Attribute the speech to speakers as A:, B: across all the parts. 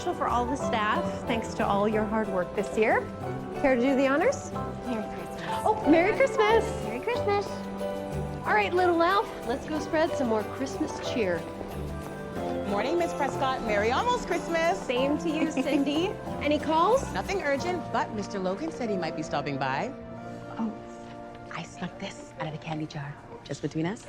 A: special for all the staff, thanks to all your hard work this year. Care to do the honors?
B: Merry Christmas.
A: Oh, Merry Christmas.
B: Merry Christmas.
A: All right, little elf, let's go spread some more Christmas cheer.
C: Morning, Miss Prescott. Merry almost Christmas.
A: Same to you, Cindy. Any calls?
C: Nothing urgent, but Mr. Logan said he might be stopping by.
D: Oh, I snuck this out of the candy jar, just between us.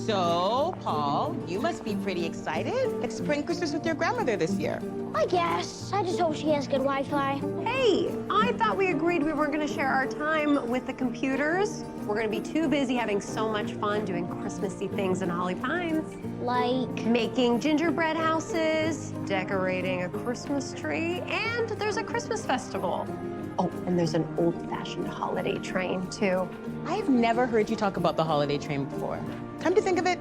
C: So, Paul, you must be pretty excited. It's spring Christmas with your grandmother this year.
B: I guess. I just hope she has good Wi-Fi.
A: Hey, I thought we agreed we weren't going to share our time with the computers. We're going to be too busy having so much fun doing Christmassy things in Holly Pines.
B: Like?
A: Making gingerbread houses, decorating a Christmas tree, and there's a Christmas festival. Oh, and there's an old-fashioned holiday train, too.
C: I've never heard you talk about the holiday train before. Come to think of it,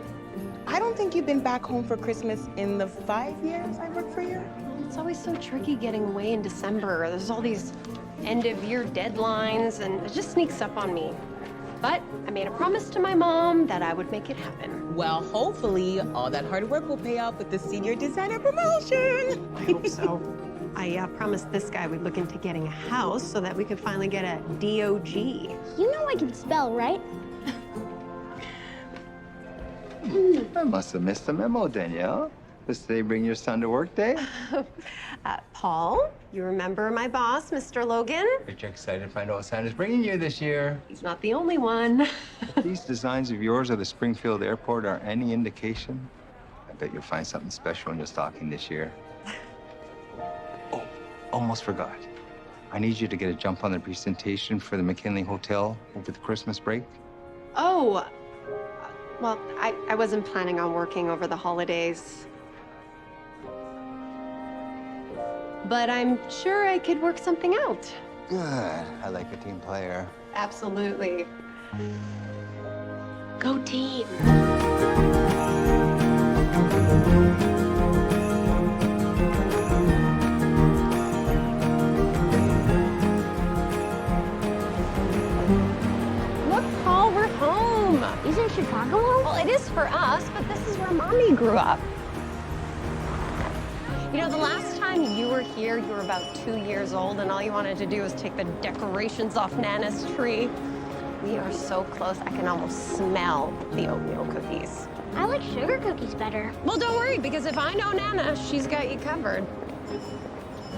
C: I don't think you've been back home for Christmas in the 5 years I worked for you.
A: It's always so tricky getting away in December. There's all these end-of-year deadlines, and it just sneaks up on me. But I made a promise to my mom that I would make it happen.
C: Well, hopefully, all that hard work will pay off with the senior designer promotion.
A: I hope so. I promised this guy we'd look into getting a house so that we could finally get a DOG.
B: You know I can spell, right?
E: I must have missed the memo, Danielle. Does today bring your son to work day?
A: Paul, you remember my boss, Mr. Logan?
E: Aren't you excited to find out what Santa's bringing you this year?
A: He's not the only one.
E: If these designs of yours of the Springfield Airport are any indication, I bet you'll find something special in your stocking this year. Oh, almost forgot. I need you to get a jump on the presentation for the McKinley Hotel over the Christmas break.
A: Oh, well, I wasn't planning on working over the holidays. But I'm sure I could work something out.
E: Good. I like a team player.
A: Absolutely. Go team. Look, Paul, we're home.
B: Isn't Chicago home?
A: Well, it is for us, but this is where Mommy grew up. You know, the last time you were here, you were about 2 years old, and all you wanted to do was take the decorations off Nana's tree. We are so close, I can almost smell the oatmeal cookies.
B: I like sugar cookies better.
A: Well, don't worry, because if I know Nana, she's got you covered.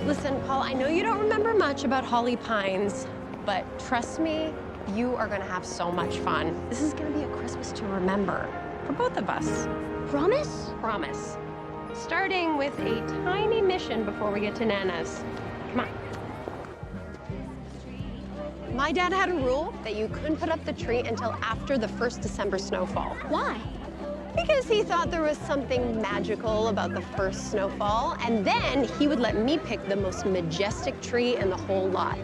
A: Listen, Paul, I know you don't remember much about Holly Pines, but trust me, you are gonna have so much fun. This is gonna be a Christmas to remember for both of us.
B: Promise?
A: Promise. Starting with a tiny mission before we get to Nana's. Come on. My dad had a rule that you couldn't put up the tree until after the first December snowfall.
B: Why?
A: Because he thought there was something magical about the first snowfall, and then he would let me pick the most majestic tree in the whole lot.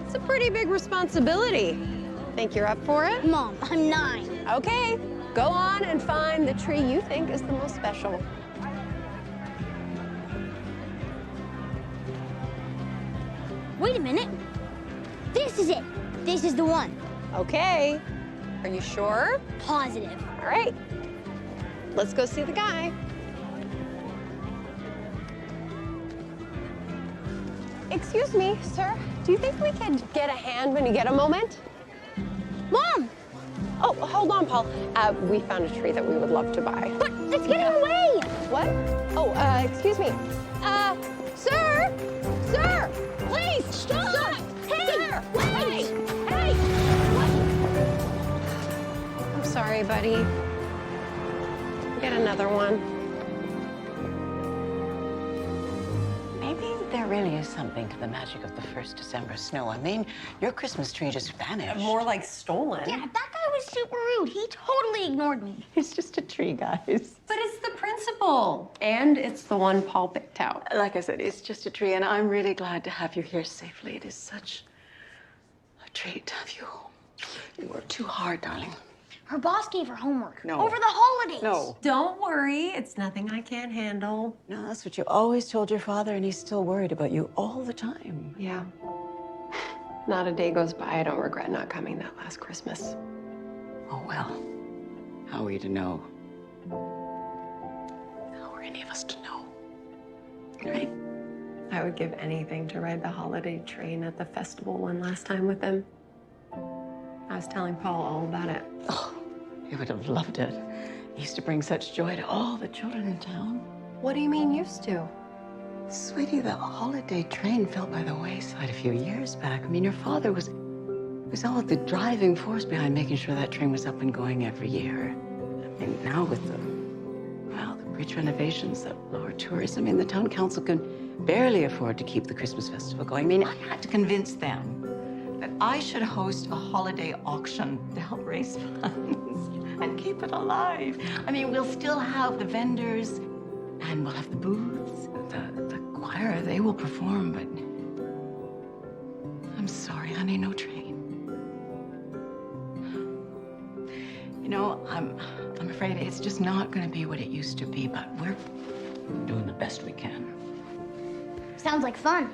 A: It's a pretty big responsibility. Think you're up for it?
B: Mom, I'm 9.
A: Okay, go on and find the tree you think is the most special.
B: Wait a minute. This is it. This is the one.
A: Okay, are you sure?
B: Positive.
A: All right, let's go see the guy. Excuse me, sir. Do you think we could get a hand when you get a moment?
B: Mom!
A: Oh, hold on, Paul. We found a tree that we would love to buy.
B: But it's getting away!
A: What? Oh, excuse me. Sir! Sir! Please!
B: Stop!
A: Sir!
B: Hey!
A: Sir!
B: Wait!
A: Hey! I'm sorry, buddy. Get another one.
D: Maybe there really is something to the magic of the first December snow. I mean, your Christmas tree just vanished.
A: More like stolen.
B: Yeah, that guy was super rude. He totally ignored me.
D: It's just a tree, guys.
A: But it's the principal. And it's the one Paul picked out.
D: Like I said, it's just a tree, and I'm really glad to have you here safely. It is such a treat to have you home. You worked too hard, darling.
B: Her boss gave her homework.
D: No.
B: Over the holidays.
D: No.
A: Don't worry, it's nothing I can't handle.
D: No, that's what you always told your father, and he's still worried about you all the time.
A: Yeah. Not a day goes by I don't regret not coming that last Christmas.
D: Oh, well. How are we to know? How are any of us to know? right?
A: I would give anything to ride the holiday train at the festival one last time with him. I was telling Paul all about it.
D: Oh, he would have loved it. It used to bring such joy to all the children in town.
A: What do you mean used to?
D: Sweetie, the holiday train fell by the wayside a few years back. I mean, your father was all of the driving force behind making sure that train was up and going every year. And now with the bridge renovations, the lower tourism, I mean, the town council can barely afford to keep the Christmas festival going. I mean, I had to convince them that I should host a holiday auction to help raise funds and keep it alive. I mean, we'll still have the vendors and we'll have the booths. The choir, they will perform, but I'm sorry, honey, no train. You know, I'm afraid it's just not going to be what it used to be, but we're doing the best we can.
B: Sounds like fun.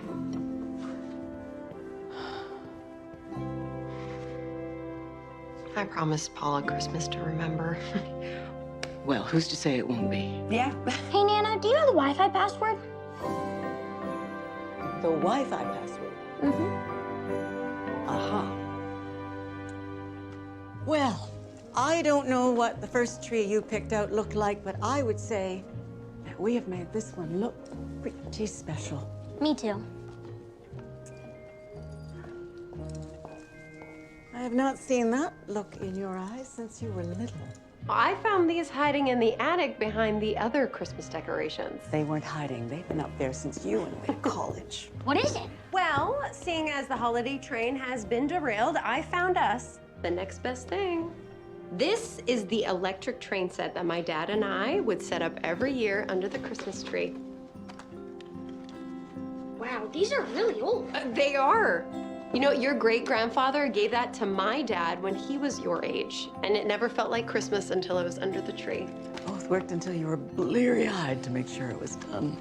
A: I promised Paul a Christmas to remember.
D: Well, who's to say it won't be?
A: Yeah.
B: Hey, Nana, do you know the Wi-Fi password?
D: The Wi-Fi password.
A: Mm-hmm.
D: Aha. Well, I don't know what the first tree you picked out looked like, but I would say that we have made this one look pretty special.
B: Me too.
D: I have not seen that look in your eyes since you were little.
A: I found these hiding in the attic behind the other Christmas decorations.
D: They weren't hiding. They've been up there since you went away to college.
B: What is it?
A: Well, seeing as the holiday train has been derailed, I found us the next best thing. This is the electric train set that my dad and I would set up every year under the Christmas tree.
B: Wow, these are really old.
A: They are. You know, your great-grandfather gave that to my dad when he was your age, and it never felt like Christmas until it was under the tree.
D: Both worked until you were bleary-eyed to make sure it was done.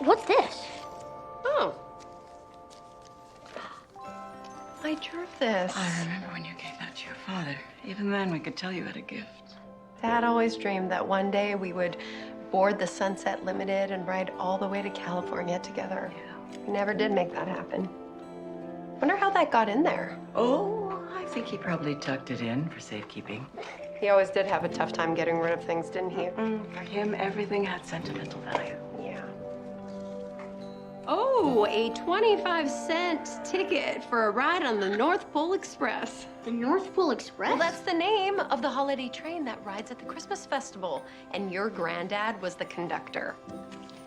B: What's this?
A: Oh. I drew this.
D: I remember when you gave that to your father. Even then, we could tell you had a gift.
A: Dad always dreamed that one day we would board the Sunset Limited and ride all the way to California together.
D: Yeah.
A: We never did make that happen. Wonder how that got in there.
D: Oh, I think he probably tucked it in for safekeeping.
A: He always did have a tough time getting rid of things, didn't he?
D: For him, everything had sentimental value.
A: Yeah. Oh, a 25-cent ticket for a ride on the North Pole Express.
B: The North Pole Express?
A: Well, that's the name of the holiday train that rides at the Christmas festival. And your granddad was the conductor.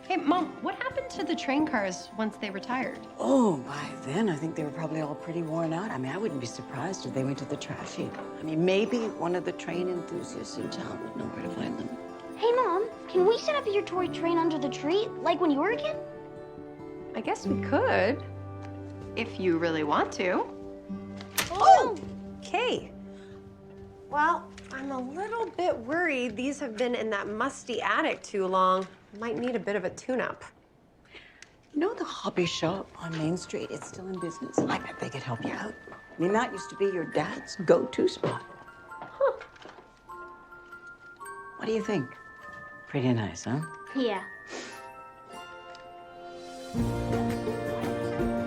A: Hey, Mom, what happened to the train cars once they retired?
D: Oh, by then, I think they were probably all pretty worn out. I mean, I wouldn't be surprised if they went to the trash heap. I mean, maybe one of the train enthusiasts in town would know where to find them.
B: Hey, Mom, can we set up your toy train under the tree, like when you were a kid?
A: I guess we could, if you really want to.
B: Oh!
A: Okay. Well, I'm a little bit worried these have been in that musty attic too long. Might need a bit of a tune-up.
D: You know the hobby shop on Main Street? It's still in business. I bet they could help you out. I mean, that used to be your dad's go-to spot.
A: Huh.
D: What do you think? Pretty nice, huh?
B: Yeah.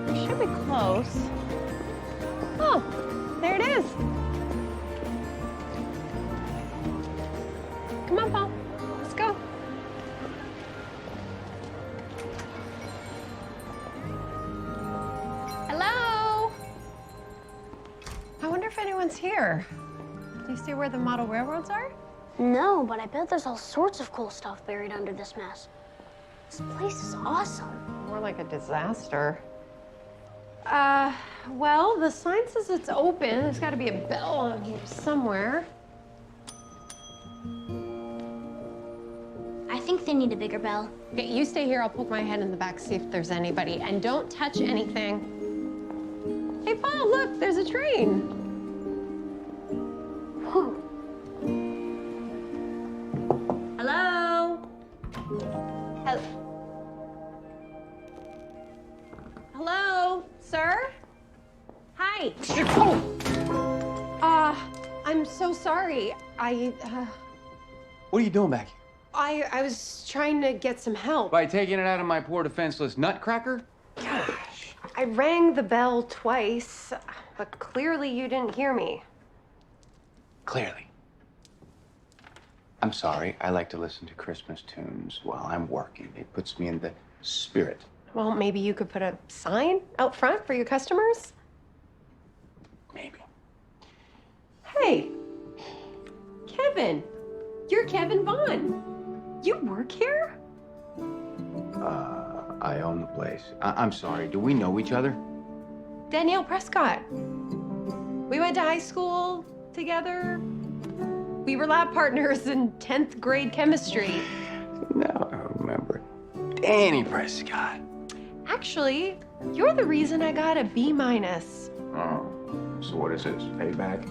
A: We should be close. Oh, there it is. Come on, Paul. Let's go. Hello? I wonder if anyone's here. Do you see where the model railroads are?
B: No, but I bet there's all sorts of cool stuff buried under this mess. This place is awesome.
A: More like a disaster. Well, the sign says it's open. There's got to be a bell on here somewhere.
B: I think they need a bigger bell.
A: Okay, you stay here. I'll poke my head in the back, see if there's anybody. And don't touch anything. Hey, Paul, look, there's a train.
B: Whew.
A: Hello? Hello, sir? Hi. I'm so sorry.
F: What are you doing back here?
A: I was trying to get some help.
F: By taking it out of my poor defenseless nutcracker?
A: I rang the bell twice, but clearly you didn't hear me.
F: Clearly. I'm sorry. I like to listen to Christmas tunes while I'm working. It puts me in the spirit.
A: Well, maybe you could put a sign out front for your customers?
F: Maybe.
A: Hey, Kevin. You're Kevin Vaughn. You work here?
F: I own the place. I'm sorry. Do we know each other?
A: Danielle Prescott. We went to high school together. We were lab partners in 10th grade chemistry.
F: No, I remember. Danny Prescott.
A: Actually, you're the reason I got a B-.
F: Oh, so what is this? Payback?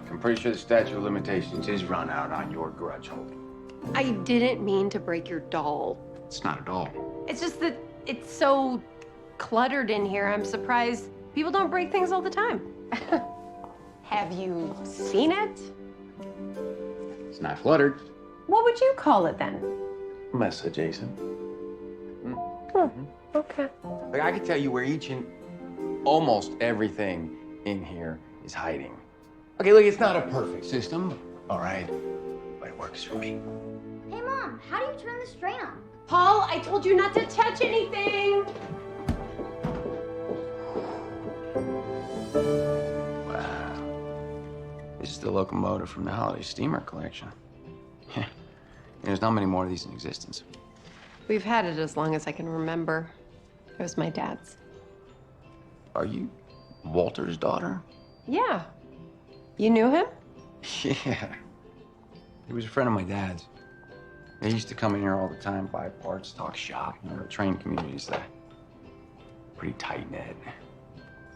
F: I'm pretty sure the statute of limitations is run out on your grudge holding.
A: I didn't mean to break your doll.
F: It's not at all.
A: It's just that it's so cluttered in here. I'm surprised people don't break things all the time. Have you seen it?
F: It's not cluttered.
A: What would you call it then?
F: Mess adjacent.
A: Okay.
F: Like, I can tell you where each and almost everything in here is hiding. Okay, look, it's not a perfect system, all right? But it works for me.
B: Hey, Mom, how do you turn this drain on?
A: Paul, I told you not to touch anything.
F: Wow. This is the locomotive from the holiday steamer collection. Yeah. There's not many more of these in existence.
A: We've had it as long as I can remember. It was my dad's.
F: Are you Walter's daughter?
A: Yeah. You knew him?
F: Yeah. He was a friend of my dad's. He used to come in here all the time, buy parts, talk shop. You know, the train community's there. Pretty tight-knit.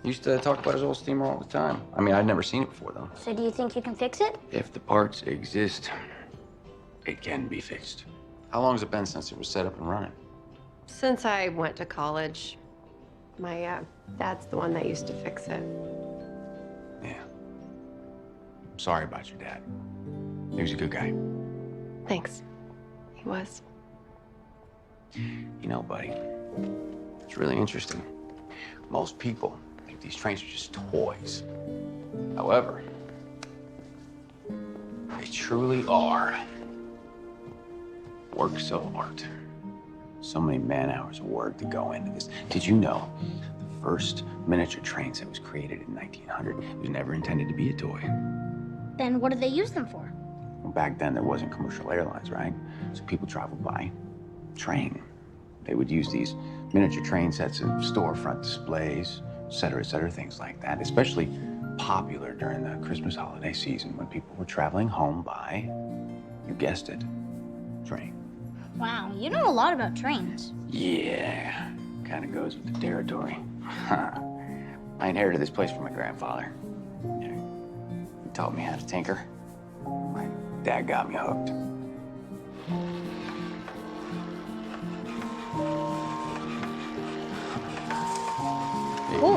F: He used to talk about his old steamer all the time. I mean, I'd never seen it before, though.
B: So do you think you can fix it?
F: If the parts exist, it can be fixed. How long has it been since it was set up and running?
A: Since I went to college, my dad's the one that used to fix it.
F: Yeah. I'm sorry about your dad. He was a good guy.
A: Thanks. He was.
F: You know, buddy, it's really interesting. Most people think these trains are just toys. However, they truly are works of art. So many man-hours of work to go into this. Did you know the first miniature train set was created in 1900? It was never intended to be a toy.
B: Then what do they use them for?
F: Well, back then, there wasn't commercial airlines, right? So people traveled by train. They would use these miniature train sets in storefront displays, et cetera, things like that. Especially popular during the Christmas holiday season when people were traveling home by, you guessed it, train.
B: Wow, you know a lot about trains.
F: Yeah, kind of goes with the territory. I inherited this place from my grandfather. He taught me how to tinker. My dad got me hooked. There you go.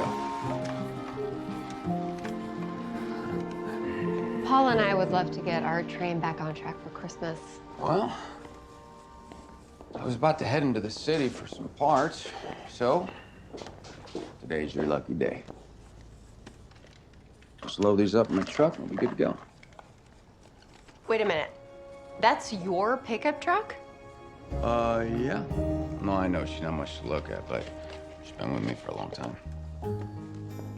A: Paul and I would love to get our train back on track for Christmas.
F: Well, I was about to head into the city for some parts, so today's your lucky day. Just load these up in my truck and we'll be good to go.
A: Wait a minute. That's your pickup truck?
F: Yeah. No, I know she's not much to look at, but she's been with me for a long time.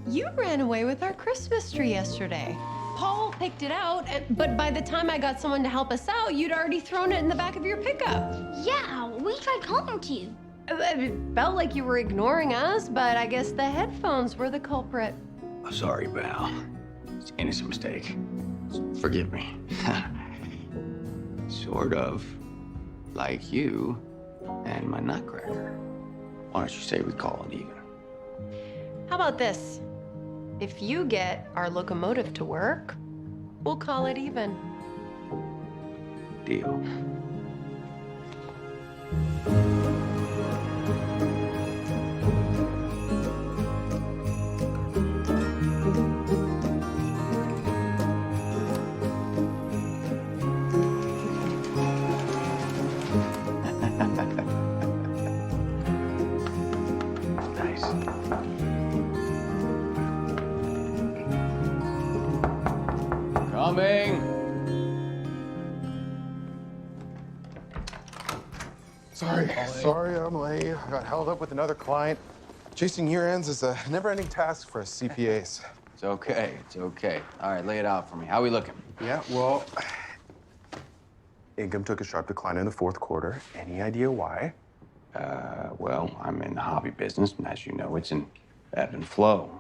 A: You ran away with our Christmas tree yesterday. Paul picked it out, but by the time I got someone to help us out, you'd already thrown it in the back of your pickup.
B: Yeah, we tried calling to you.
A: It felt like you were ignoring us, but I guess the headphones were the culprit.
F: I'm sorry, Val. It's an innocent mistake. Forgive me. Sort of like you and my nutcracker. Why don't you say we call it even?
A: How about this? If you get our locomotive to work, we'll call it even.
F: Deal. Coming.
G: Sorry I'm late. I got held up with another client. Chasing year ends is a never-ending task for us CPAs.
F: It's okay. It's okay. All right, lay it out for me. How we looking?
G: Yeah, well, income took a sharp decline in the fourth quarter. Any idea why?
F: Well, I'm in the hobby business, and as you know, it's an ebb and flow.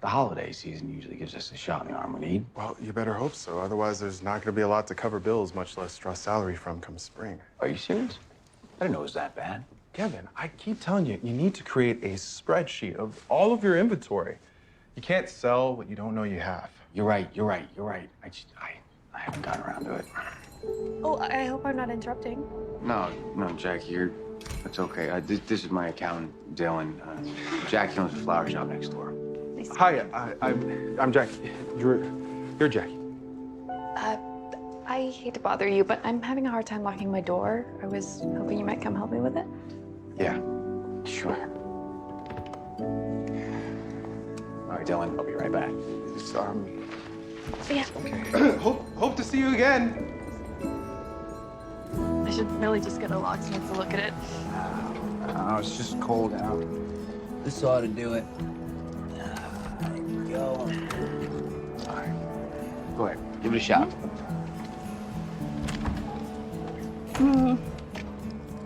F: The holiday season usually gives us a shot in the arm we need.
G: Well, you better hope so. Otherwise, there's not going to be a lot to cover bills, much less draw salary from come spring.
F: Are you serious? I didn't know it was that bad.
G: Kevin, I keep telling you, you need to create a spreadsheet of all of your inventory. You can't sell what you don't know you have.
F: You're right. I haven't gotten around to it.
H: Oh, I hope I'm not interrupting.
F: No, Jackie, it's okay. This is my accountant, Dylan. Jackie owns a flower shop next door.
G: Hi, I'm Jackie. You're Jackie.
H: I hate to bother you, but I'm having a hard time locking my door. I was hoping you might come help me with it.
F: Yeah, sure. All right, Dylan, I'll be right back.
H: Yeah.
G: Hope to see you again.
H: I should really just get a locksmith to look at it.
F: Oh, it's just cold out. This ought to do it. There you go. All right. Go ahead. Give it a shot.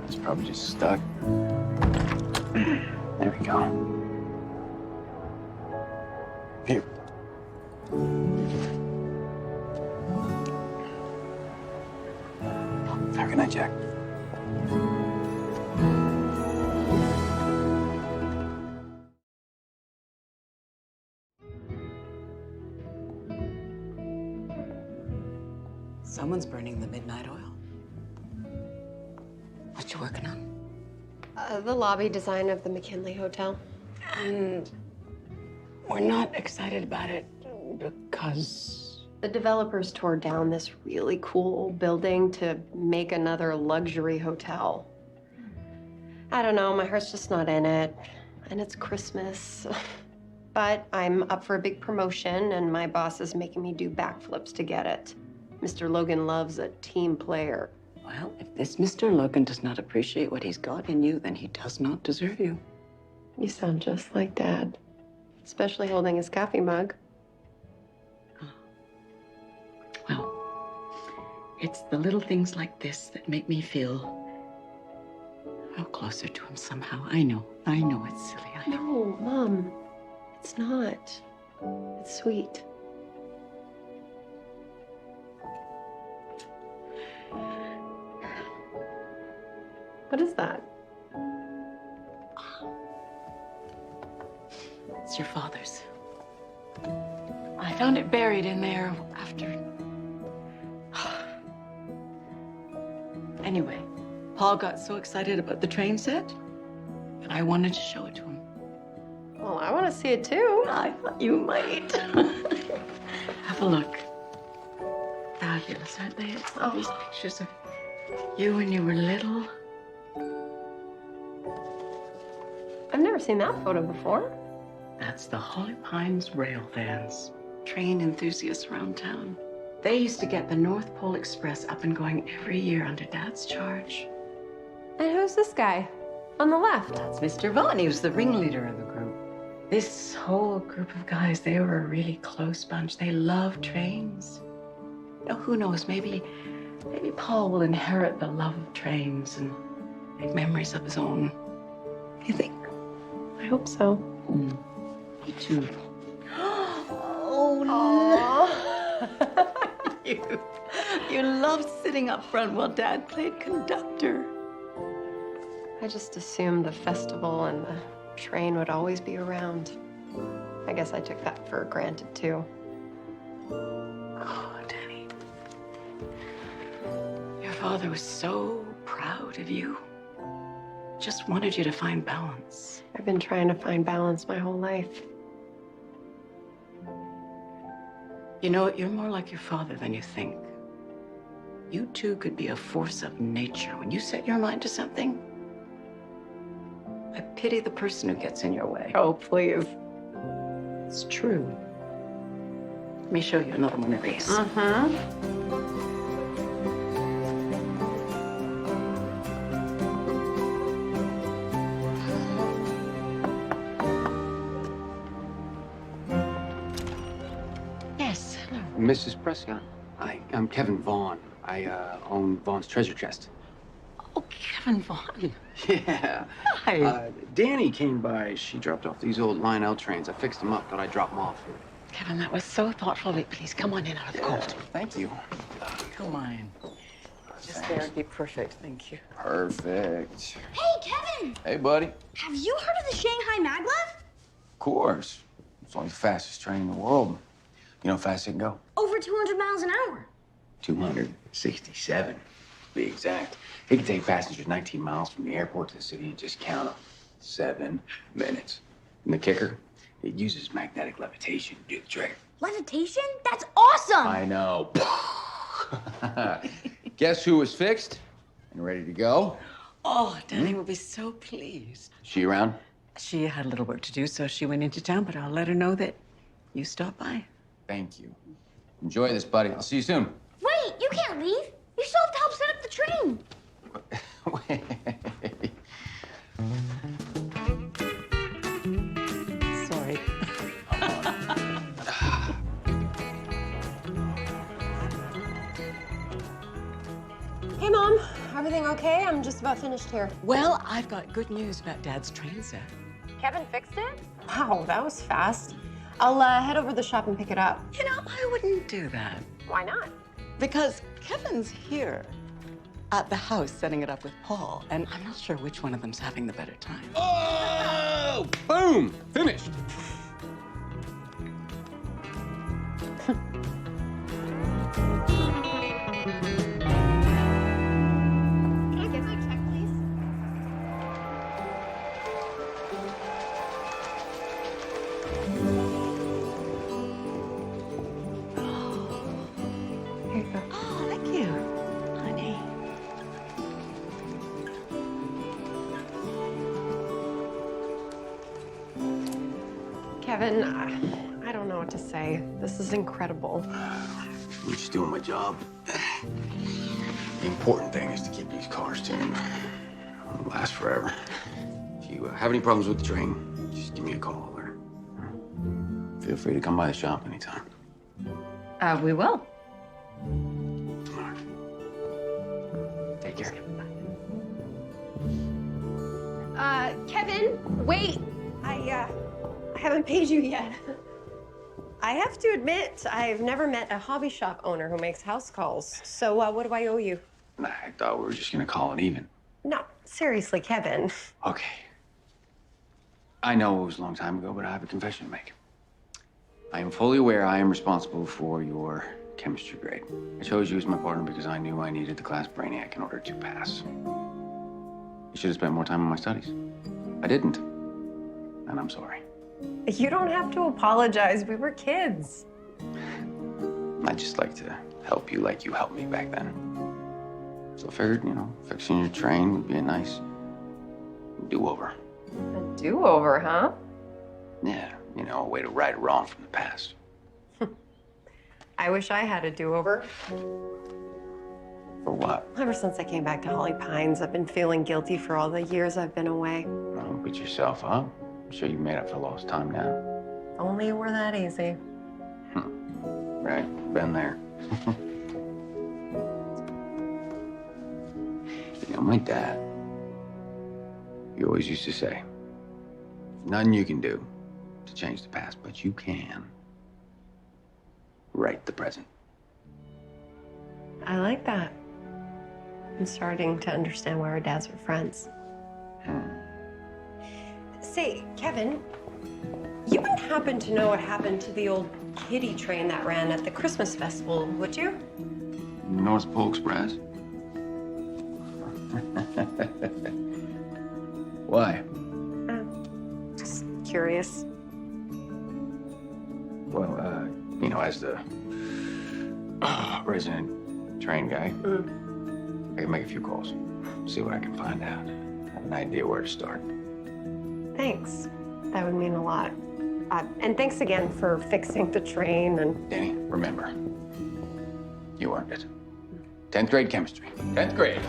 F: It's probably just stuck. There we go. Here. Have a good night, Jack.
D: Someone's burning the midnight oil. What you working on?
A: The lobby design of the McKinley Hotel.
D: And we're not excited about it because...
A: The developers tore down this really cool old building to make another luxury hotel. I don't know, my heart's just not in it. And it's Christmas. But I'm up for a big promotion, and my boss is making me do backflips to get it. Mr. Logan loves a team player.
D: Well, if this Mr. Logan does not appreciate what he's got in you, then he does not deserve you.
A: You sound just like Dad, especially holding his coffee mug.
D: Well, it's the little things like this that make me feel closer to him somehow. I know it's silly. I know.
A: No, Mom, it's not. It's sweet. What is that?
D: It's your father's. I found it buried in there after... Anyway, Paul got so excited about the train set that I wanted to show it to him.
A: Well, I want to see it too.
D: I thought you might. Have a look. Fabulous, aren't they? It's all these pictures of you when you were little.
A: I've never seen that photo before.
D: That's the Holly Pines rail vans. Train enthusiasts around town. They used to get the North Pole Express up and going every year under Dad's charge.
A: And who's this guy on the left?
D: That's Mr. Vaughn. He was the ringleader of the group. This whole group of guys, they were a really close bunch. They loved trains. Now, who knows, maybe Paul will inherit the love of trains and make memories of his own. You think?
A: I hope so.
D: Me too. Oh, no. You loved sitting up front while Dad played conductor.
A: I just assumed the festival and the train would always be around. I guess I took that for granted, too.
D: Oh, Danny. Your father was so proud of you. Just wanted you to find balance.
A: I've been trying to find balance my whole life.
D: You know what? You're more like your father than you think. You two could be a force of nature. When you set your mind to something, I pity the person who gets in your way.
A: Oh, please.
D: It's true. me show you another one of these. Yes. Hello.
F: Mrs. Prescott. Hi, I'm Kevin Vaughn. I own Vaughn's Treasure Chest.
D: Oh, Kevin Vaughn.
F: Yeah.
D: Hi.
F: Danny came by. She dropped off these old Lionel trains. I fixed them up. Thought I'd drop them off.
D: Kevin, that was so thoughtful of you. Please come on in out of the cold.
F: Thank you.
D: Come on. Just there would be perfect. Thank you.
F: Perfect.
B: Hey, Kevin!
F: Hey, buddy.
B: Have you heard of the Shanghai Maglev?
F: Of course. It's only the fastest train in the world. You know how fast it can go?
B: Over 200 miles an hour.
F: 267, to be exact. It can take passengers 19 miles from the airport to the city and just count them. 7 minutes. And the kicker, it uses magnetic levitation to do the trick.
B: Levitation? That's awesome!
F: I know. Guess who was fixed and ready to go?
D: Oh, Danny will be so pleased.
F: She around?
D: She had a little work to do, so she went into town, but I'll let her know that you stopped by.
F: Thank you. Enjoy this, buddy. I'll see you soon.
B: Wait, you can't leave. You still have to help set up the train.
D: Sorry.
A: Hey, Mom. Everything okay? I'm just about finished here.
D: Well, I've got good news about Dad's train set.
A: Kevin fixed it? Wow, that was fast. I'll head over to the shop and pick it up.
D: You know, I wouldn't do that.
A: Why not?
D: Because Kevin's here at the house setting it up with Paul, and I'm not sure which one of them's having the better time.
F: Oh! Boom! Finished.
A: Can I get my check, please?
D: Here you go. Oh, thank you, honey.
A: Kevin, I don't know what to say. This is incredible.
F: I'm just doing my job. The important thing is to keep these cars tuned. It'll last forever. If you have any problems with the train, just give me a call or feel free to come by the shop anytime.
I: We will.
F: All right. Take care.
A: Kevin, wait. I haven't paid you yet. I have to admit, I've never met a hobby shop owner who makes house calls. So what do I owe you?
F: I thought we were just gonna call it even.
A: No, seriously, Kevin.
F: Okay. I know it was a long time ago, but I have a confession to make. I am fully aware I am responsible for your chemistry grade. I chose you as my partner because I knew I needed the class brainiac in order to pass. I should have spent more time on my studies. I didn't, and I'm sorry.
A: You don't have to apologize. We were kids.
F: I'd just like to help you like you helped me back then. So I figured, you know, fixing your train would be a nice do-over.
A: A do-over, huh?
F: Yeah, you know, a way to right a wrong from the past.
A: I wish I had a do-over.
F: For what?
A: Ever since I came back to Holly Pines, I've been feeling guilty for all the years I've been away.
F: Don't beat yourself up. I'm sure you made up for lost time now.
A: Only it were that easy.
F: Right, been there. You know, my dad, he always used to say, nothing you can do to change the past, but you can write the present.
A: I like that. I'm starting to understand why our dads were friends. Say, Kevin, you wouldn't happen to know what happened to the old kiddie train that ran at the Christmas festival, would you?
F: North Pole Express? Why?
A: Just curious.
F: Well, you know, as the resident train guy, I can make a few calls, see what I can find out. Have an idea where to start.
A: Thanks. That would mean a lot. And thanks again for fixing the train and...
F: Danny, remember, you earned it. 10th grade chemistry. 10th grade.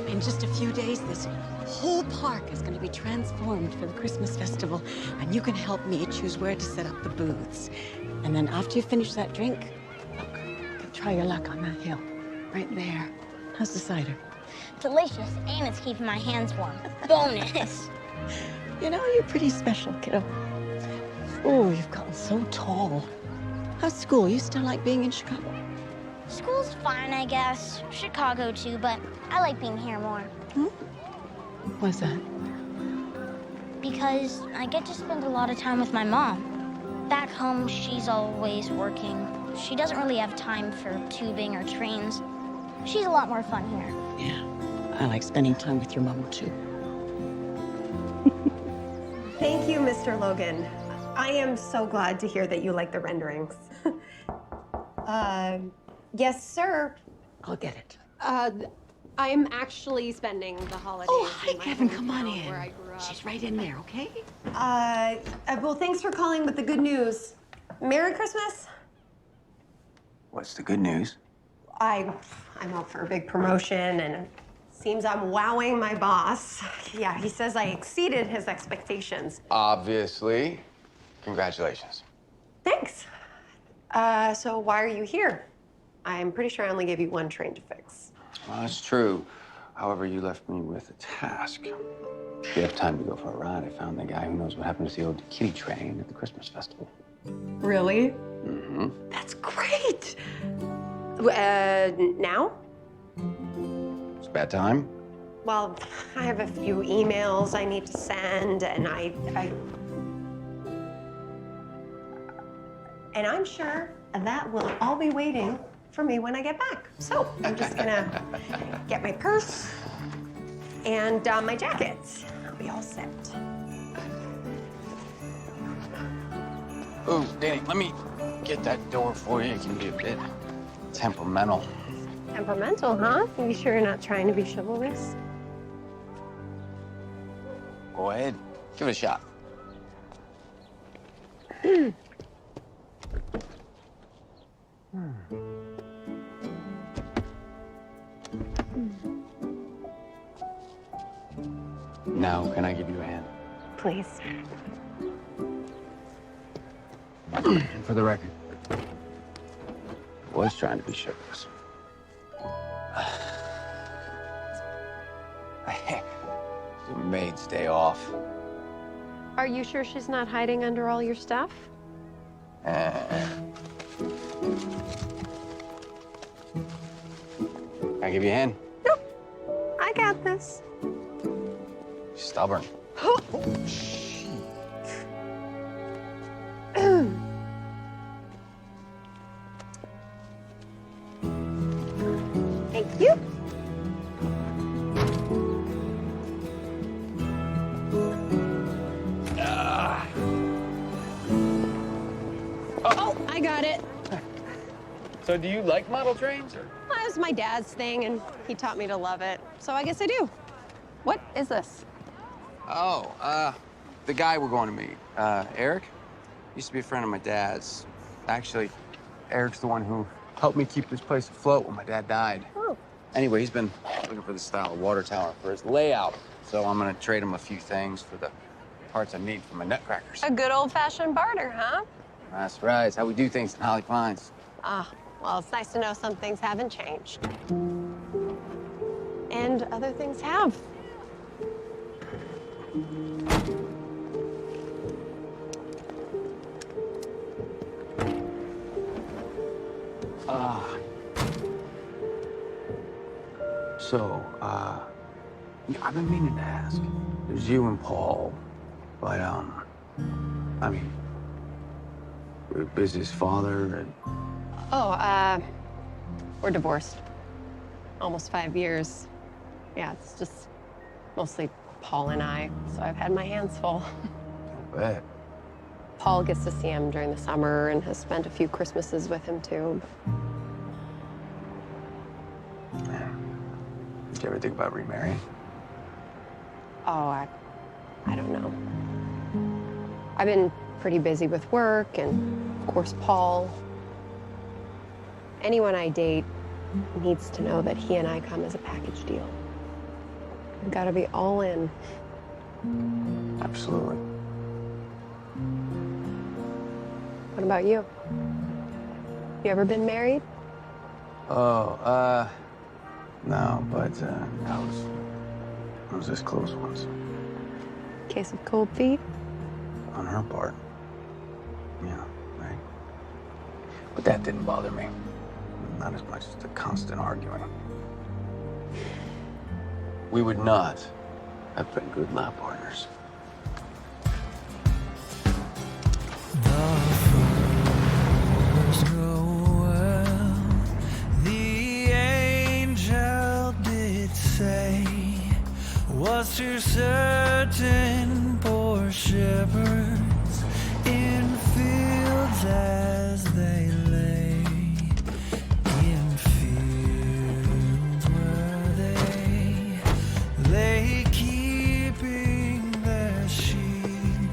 D: In just a few days, this whole park is going to be transformed for the Christmas festival, and you can help me choose where to set up the booths. And then after you finish that drink, look, you can try your luck on that hill, right there. How's the cider?
B: Delicious, and it's keeping my hands warm. Bonus.
D: You know, you're pretty special, kiddo. Oh, you've gotten so tall. How's school? You still like being in Chicago?
B: School's fine, I guess. Chicago too, but I like being here more.
D: Why's that?
B: Because I get to spend a lot of time with my mom. Back home, she's always working. She doesn't really have time for tubing or trains. She's a lot more fun here.
D: Yeah, I like spending time with your mom, too.
A: Thank you, Mr. Logan. I am so glad to hear that you like the renderings. Yes, sir.
D: I'll get it.
A: I'm actually spending the holidays.
D: Oh, hi,
A: in my
D: Kevin. Come on
A: hometown
D: in.
A: where I grew up.
D: She's right in there, okay?
A: Well, thanks for calling with the good news. Merry Christmas.
F: What's the good news?
A: I'm up for a big promotion, and it seems I'm wowing my boss. Yeah, he says I exceeded his expectations.
F: Obviously. Congratulations.
A: Thanks. So why are you here? I'm pretty sure I only gave you one train to fix.
F: Well, that's true. However, you left me with a task. If you have time to go for a ride, I found the guy who knows what happened to the old kitty train at the Christmas festival.
A: Really?
F: Mm-hmm.
A: That's great. Now?
F: It's a bad time.
A: Well, I have a few emails I need to send, and and I'm sure that will all be waiting for me when I get back. So I'm just gonna get my purse and my jacket. I'll be all set.
F: Oh, Danny, let me get that door for you. It can be a bit temperamental.
A: Temperamental, huh? You sure you're not trying to be chivalrous?
F: Go ahead. Give it a shot. Now, can I give you a hand?
A: Please.
F: For the record, I was trying to be chivalrous. The maid's day off.
A: Are you sure she's not hiding under all your stuff?
F: Can I give you a hand?
A: Nope. I got this.
F: Stubborn.
A: Thank you. Oh, I got it.
F: So do you like model trains? Or?
A: Well, it was my dad's thing, and he taught me to love it. So I guess I do. What is this?
F: Oh, the guy we're going to meet, Eric, used to be a friend of my dad's. Actually, Eric's the one who helped me keep this place afloat when my dad died.
A: Oh.
F: Anyway, he's been looking for the style of water tower for his layout. So I'm gonna trade him a few things for the parts I need for my nutcrackers.
A: A good old-fashioned barter, huh?
F: That's right. It's how we do things in Holly Pines.
A: Ah, well, it's nice to know some things haven't changed. And other things have.
F: Yeah, I've been meaning to ask. There's you and Paul, but, I mean, is his father and...
A: Oh, we're divorced. Almost 5 years. Yeah, it's just mostly Paul and I, so I've had my hands full.
F: I bet.
A: Paul gets to see him during the summer and has spent a few Christmases with him, too.
F: you ever think about remarrying?
A: Oh, I don't know. I've been pretty busy with work and, of course, Paul. Anyone I date needs to know that he and I come as a package deal. I've got to be all in.
F: Absolutely.
A: What about you? You ever been married?
F: Oh, no, but I was this close once.
A: Case of cold feet?
F: On her part. Yeah, right. But that didn't bother me. Not as much as the constant arguing. We would not have been good lab partners.
J: The angel did say was to certain poor shepherds in fields as they lay. In fields where they lay keeping their sheep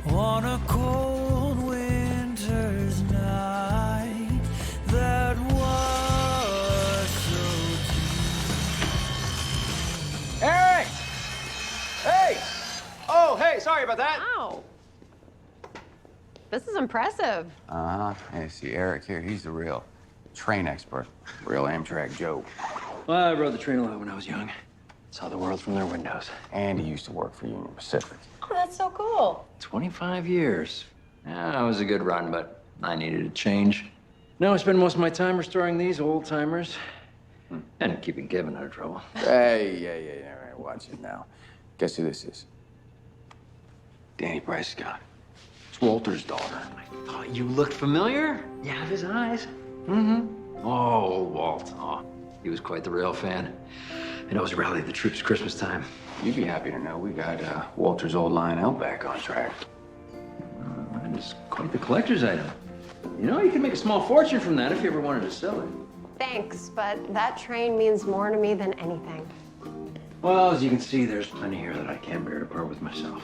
J: on a cold winter's night that was so deep.
K: Eric! Hey! Oh, hey, sorry about that.
A: Wow. This is impressive.
F: Hey, see, Eric here, he's the real train expert. Real Amtrak Joe.
K: Well, I rode the train a lot when I was young. Saw the world from their windows.
F: And he used to work for Union Pacific.
A: Oh, that's so cool.
K: 25 years. Yeah, it was a good run, but I needed a change. Now I spend most of my time restoring these old timers and keeping Kevin out of trouble.
F: Hey, all right, watch it now. Guess who this is? Danny Price Scott. It's Walter's daughter.
K: I thought you looked familiar. You have his eyes. Mm-hmm. Oh, Walt. Oh, he was quite the rail fan. And always rallied the troops Christmas time.
F: You'd be happy to know we got Walter's old line out back on track.
K: That is quite the collector's item. You know, you can make a small fortune from that if you ever wanted to sell it.
A: Thanks, but that train means more to me than anything.
K: Well, as you can see, there's plenty here that I can't bear to part with myself.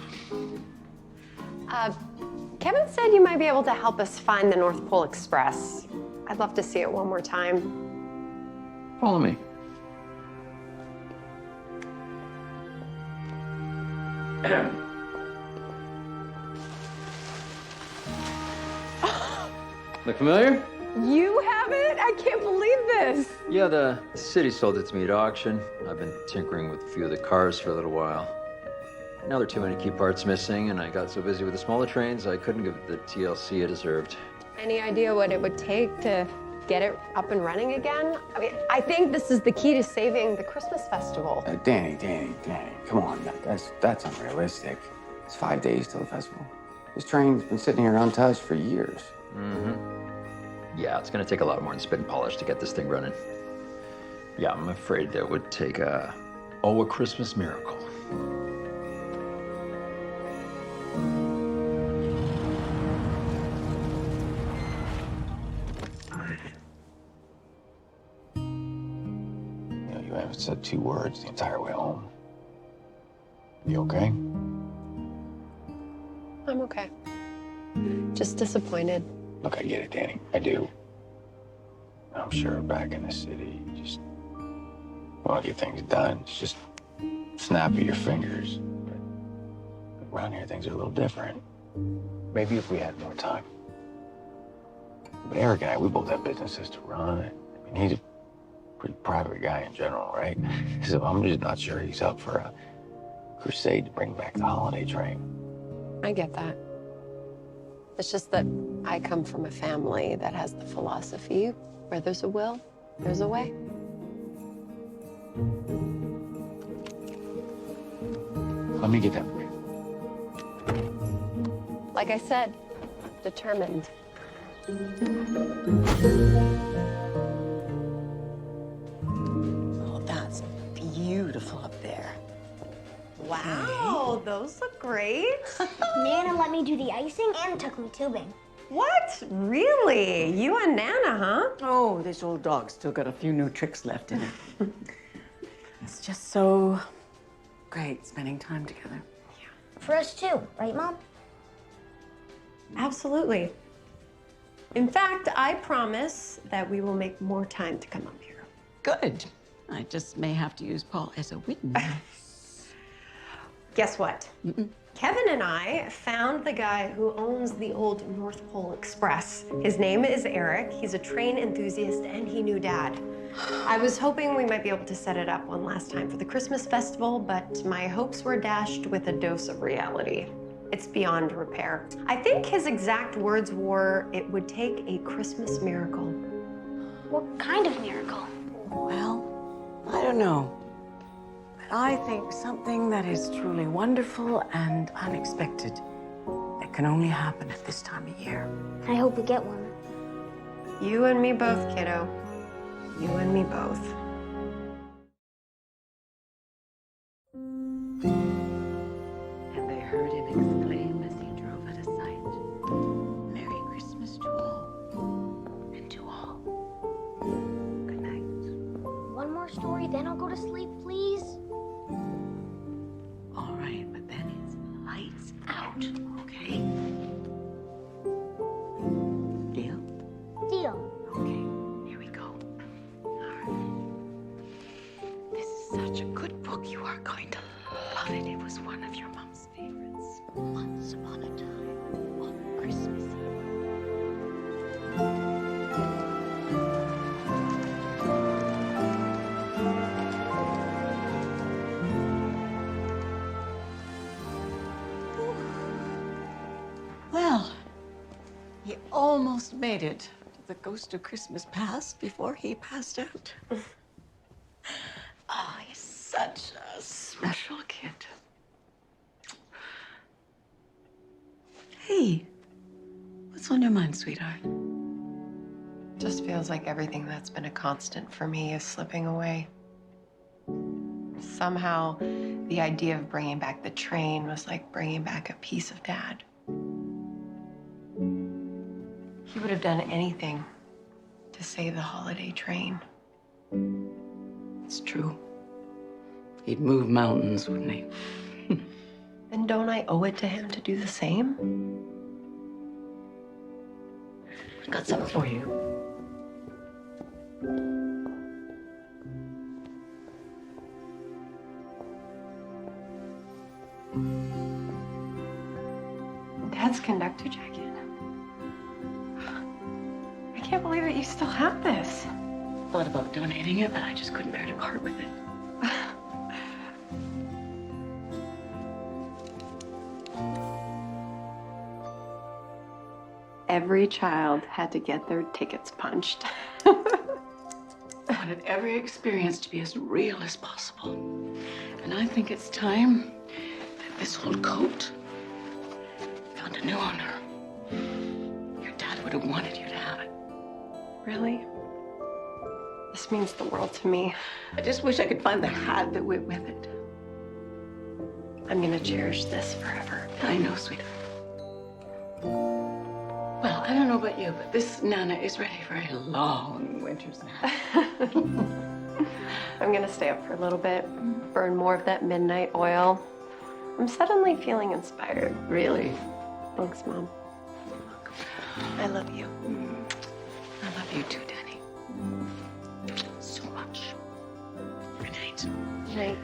A: Kevin said you might be able to help us find the North Pole Express. I'd love to see it one more time.
K: Follow me. Look familiar?
A: You have it? I can't believe this.
K: Yeah, the city sold it to me at auction. I've been tinkering with a few of the cars for a little while. Now there are too many key parts missing, and I got so busy with the smaller trains, I couldn't give it the TLC it deserved.
A: Any idea what it would take to get it up and running again? I mean, I think this is the key to saving the Christmas festival.
F: Danny, come on. That's unrealistic. It's 5 days till the festival. This train's been sitting here untouched for years.
K: Mm-hmm. Yeah, it's gonna take a lot more than spit and polish to get this thing running. Yeah, I'm afraid that would take a Christmas miracle.
F: You haven't said 2 words the entire way home. You okay?
A: I'm okay. Just disappointed.
F: Look, I get it, Danny. I do. I'm sure back in the city, you just want to get things done. It's just snap of your fingers. But around here, things are a little different. Maybe if we had more time. But Eric and I, we both have businesses to run. I mean, he's a pretty private guy in general, right? So I'm just not sure he's up for a crusade to bring back the holiday train.
A: I get that. It's just that I come from a family that has the philosophy, where there's a will, there's a way.
F: Let me get that for you.
A: Like I said, determined.
L: Oh, that's beautiful up there.
A: Wow, those look great.
B: Nana let me do the icing and took me tubing.
A: What? Really? You and Nana, huh?
L: Oh, this old dog's still got a few new tricks left in it.
D: It's just so great spending time together.
B: For us too, right, Mom?
A: Absolutely. In fact, I promise that we will make more time to come up here.
D: Good. I just may have to use Paul as a witness.
A: Guess what? Kevin and I found the guy who owns the old North Pole Express. His name is Eric. He's a train enthusiast, and he knew Dad. I was hoping we might be able to set it up one last time for the Christmas festival, but my hopes were dashed with a dose of reality. It's beyond repair. I think his exact words were, it would take a Christmas miracle.
B: What kind of miracle?
D: Well, I don't know. But I think something that is truly wonderful and unexpected that can only happen at this time of year.
B: I hope we get one.
A: You and me both, kiddo. You and me both.
D: And they heard him exclaim as he drove out of sight, "Merry Christmas to all, and to all. Good night."
B: One more story, then I'll go to sleep, please.
D: All right, but then it's lights out, okay? Deal?
B: Deal.
D: Okay, here we go. All right. This is such a good book. You are going to love it. It was one of your mom's favorites. Once upon a time, on Christmas Eve. Well, he almost made it to the ghost of Christmas past before he passed out. Oh, he's such a special kid. Hey, what's on your mind, sweetheart?
A: Just feels like everything that's been a constant for me is slipping away. Somehow, the idea of bringing back the train was like bringing back a piece of Dad. He would have done anything to save the holiday train.
D: It's true. He'd move mountains, wouldn't he?
A: And don't I owe it to him to do the same?
D: I've got something for you.
A: Dad's conductor jacket. I can't believe that you still have this.
D: Thought about donating it, but I just couldn't bear to part with it.
A: Every child had to get their tickets punched.
D: I wanted every experience to be as real as possible. And I think it's time that this old coat found a new owner. Your dad would have wanted you to have it.
A: Really? This means the world to me.
D: I just wish I could find the hat that went with it.
A: I'm gonna cherish this forever.
D: I know, sweetheart. Well, I don't know about you, but this Nana is ready for a long winter's nap.
A: I'm gonna stay up for a little bit, burn more of that midnight oil. I'm suddenly feeling inspired.
D: Really?
A: Thanks, Mom. I love you.
D: I love you too, Danny. So much. Good night.
A: Good night.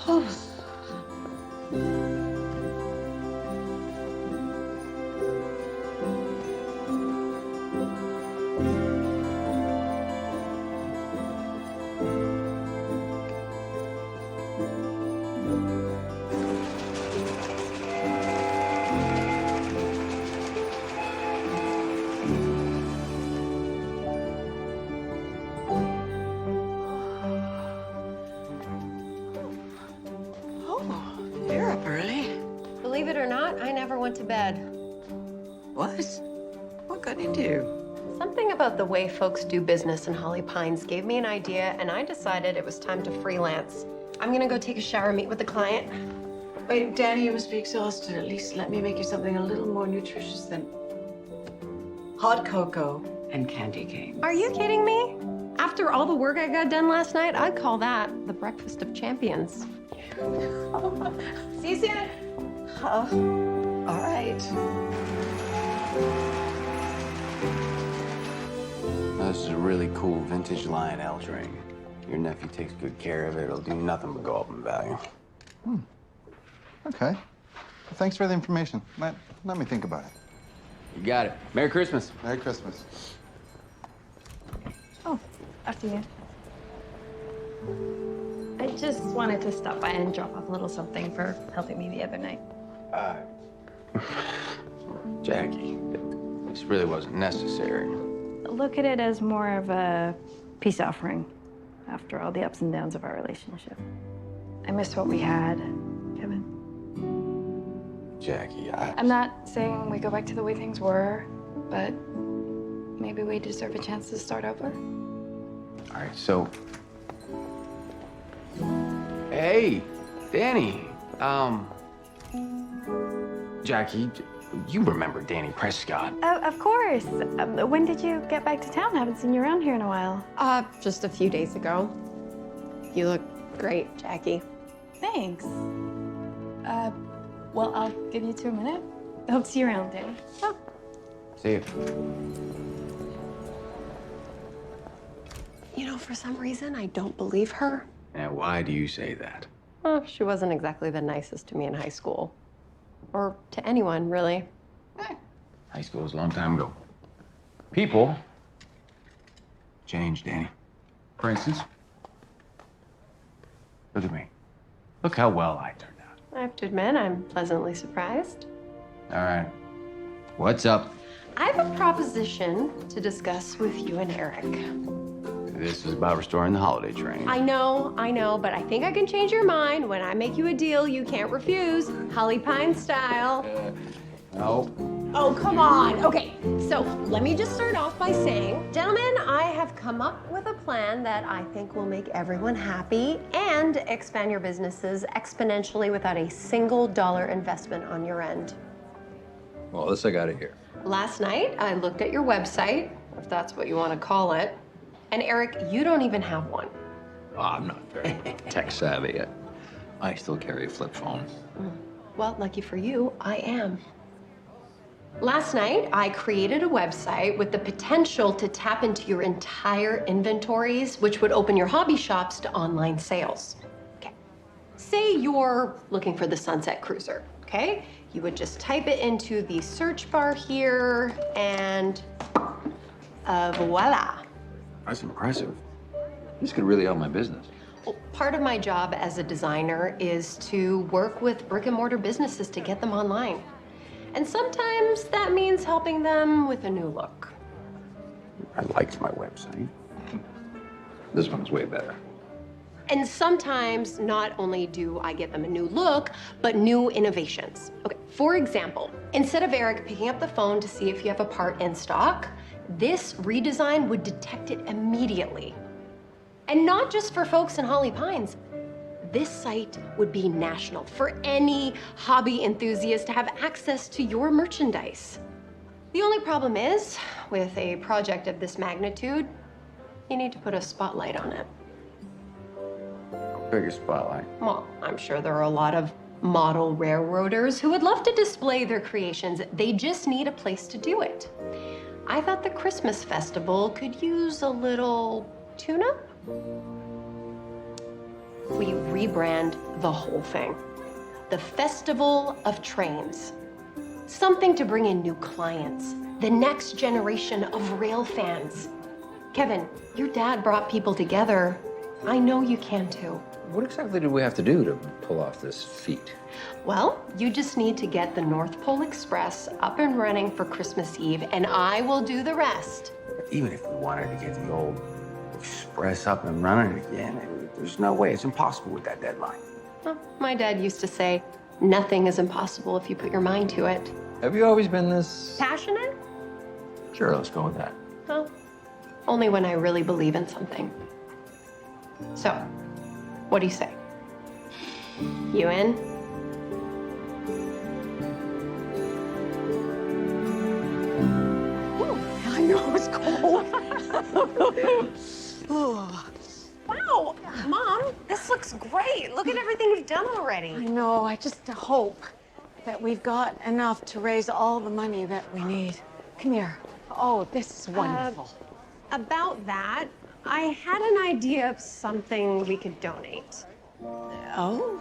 D: Oh. You're up early.
A: Believe it or not, I never went to bed.
D: What? What got into you?
A: Something about the way folks do business in Holly Pines gave me an idea, and I decided it was time to freelance. I'm gonna go take a shower, meet with the client.
D: Wait, Danny, you must be exhausted. At least let me make you something a little more nutritious than hot cocoa and candy cane.
A: Are you kidding me? After After all the work I got done last night, I'd call that the breakfast of champions. See you soon.
L: All right.
F: This is a really cool vintage Lionel train. Your nephew takes good care of it. It'll do nothing but go up in value.
M: Okay. Well, thanks for the information. Let me think about it.
F: You got it. Merry Christmas.
M: Merry Christmas.
H: Oh, after you. I just wanted to stop by and drop off a little something for helping me the other night.
F: Jackie, this really wasn't necessary.
H: Look at it as more of a peace offering after all the ups and downs of our relationship. I miss what we had, Kevin.
F: Jackie,
H: I'm not saying we go back to the way things were, but maybe we deserve a chance to start over.
F: All right, so... Hey, Danny. Jackie, you remember Danny Prescott.
H: Of course. When did you get back to town? Haven't seen you around here in a while.
A: Just a few days ago. You look great, Jackie.
H: Thanks. Well, I'll give you 2 minutes. I hope to see you around, Danny. Oh.
F: See you.
A: You know, for some reason, I don't believe her.
F: Now, why do you say that?
A: Well, she wasn't exactly the nicest to me in high school. Or to anyone, really.
F: High school was a long time ago. People change, Danny. For instance, look at me. Look how well I turned out.
A: I have to admit, I'm pleasantly surprised.
F: All right. What's up?
A: I have a proposition to discuss with you and Eric.
F: This is about restoring the holiday train.
A: I know, but I think I can change your mind when I make you a deal you can't refuse, Holly Pine style.
F: No.
A: Oh, come on. Okay, so let me just start off by saying, gentlemen, I have come up with a plan that I think will make everyone happy and expand your businesses exponentially without a single dollar investment on your end.
K: Well, this I gotta hear.
A: Last night, I looked at your website, if that's what you want to call it. And Eric, you don't even have one.
K: Oh, I'm not very tech savvy. I still carry a flip phone.
A: Well, lucky for you, I am. Last night, I created a website with the potential to tap into your entire inventories, which would open your hobby shops to online sales. Okay. Say you're looking for the Sunset Cruiser, okay? You would just type it into the search bar here, and voila.
K: That's impressive. This could really help my business.
A: Well, part of my job as a designer is to work with brick and mortar businesses to get them online. And sometimes that means helping them with a new look.
F: I liked my website.
K: This one's way better.
A: And sometimes not only do I get them a new look, but new innovations. Okay, for example, instead of Eric picking up the phone to see if you have a part in stock, this redesign would detect it immediately. And not just for folks in Holly Pines. This site would be national for any hobby enthusiast to have access to your merchandise. The only problem is, with a project of this magnitude, you need to put a spotlight on it.
F: Bigger spotlight.
A: Well, I'm sure there are a lot of model railroaders who would love to display their creations. They just need a place to do it. I thought the Christmas festival could use a little tune-up. We rebrand the whole thing. The Festival of Trains. Something to bring in new clients, the next generation of rail fans. Kevin, your dad brought people together. I know you can too.
K: What exactly do we have to do to pull off this feat?
A: Well, you just need to get the North Pole Express up and running for Christmas Eve, and I will do the rest.
F: Even if we wanted to get the old Express up and running again, there's no way. It's impossible with that deadline.
A: Well, my dad used to say, nothing is impossible if you put your mind to it.
K: Have you always been this...
A: Passionate?
K: Sure, let's go with that.
A: Well, only when I really believe in something. So, what do you say? You in?
L: I know it's cold.
A: Wow, Mom, this looks great. Look at everything you've done already.
L: I know, I just hope that we've got enough to raise all the money that we need. Come here. Oh, this is wonderful.
A: About that, I had an idea of something we could donate.
L: Oh?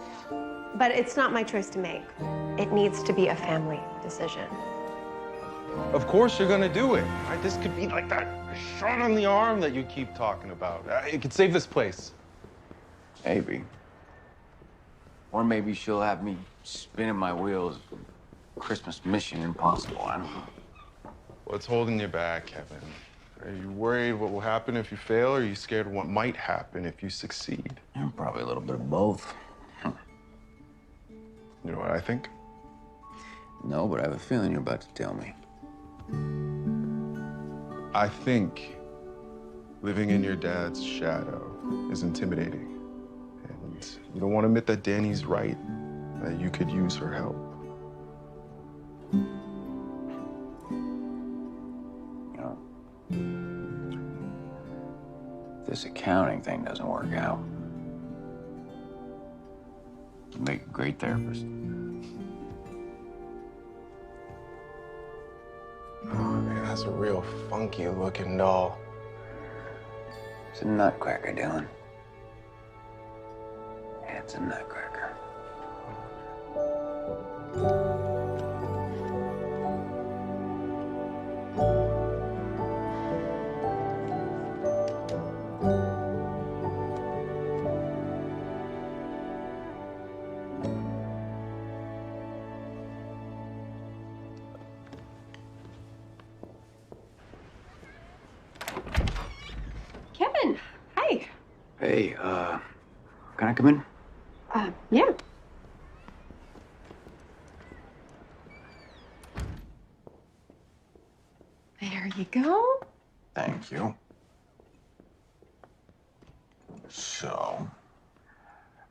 A: But it's not my choice to make. It needs to be a family decision.
G: Of course you're gonna do it. Right? This could be like that shot on the arm that you keep talking about. It could save this place.
F: Maybe. Or maybe she'll have me spinning my wheels. Christmas mission impossible. I don't know.
G: What's holding you back, Kevin? Are you worried what will happen if you fail, or are you scared of what might happen if you succeed?
F: Yeah, probably a little bit of both.
G: You know what I think?
F: No, but I have a feeling you're about to tell me.
G: I think living in your dad's shadow is intimidating. And you don't want to admit that Danny's right, that you could use her help.
F: You know, if this accounting thing doesn't work out, you make a great therapist.
G: Oh, man, that's a real funky-looking doll.
F: It's a nutcracker, Dylan. Yeah, it's a nutcracker.
A: Kevin, hi.
F: Hey, can I come in?
A: Yeah. There you go.
F: Thank you. So,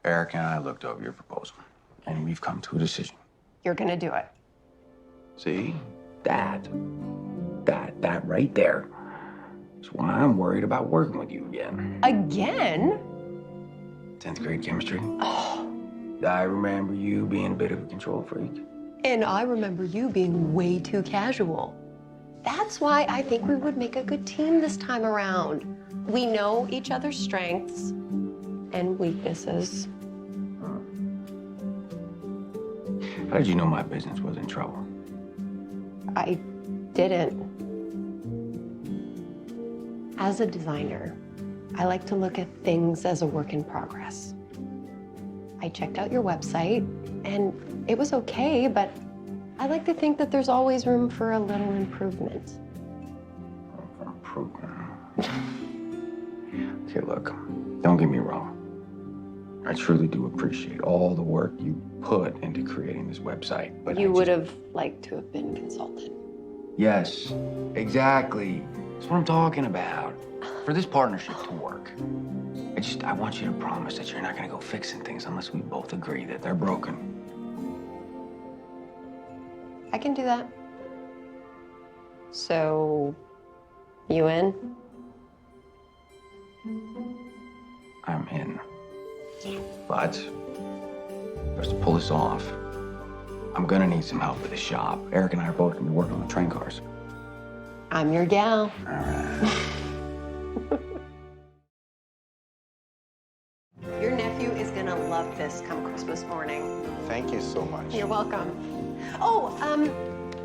F: Eric and I looked over your proposal, and we've come to a decision.
A: You're gonna do it.
F: See? That right there is why I'm worried about working with you again.
A: Again?
F: 10th grade chemistry.
A: Oh.
F: I remember you being a bit of a control freak.
A: And I remember you being way too casual. That's why I think we would make a good team this time around. We know each other's strengths and weaknesses.
F: How did you know my business was in trouble?
A: I didn't. As a designer, I like to look at things as a work in progress. I checked out your website, and it was okay, but I like to think that there's always room for a little improvement.
F: Okay, look, don't get me wrong. I truly do appreciate all the work you put into creating this website, but
A: You would have liked to have been consulted.
F: Yes, exactly. That's what I'm talking about. For this partnership to work, I want you to promise that you're not gonna go fixing things unless we both agree that they're broken.
A: I can do that. So, you in?
F: I'm in. But for us to pull this off, I'm gonna need some help with the shop. Eric and I are both gonna be working on the train cars.
A: I'm your gal.
F: All right.
A: Your nephew is gonna love this come Christmas morning.
G: Thank you so much.
A: You're welcome. Oh,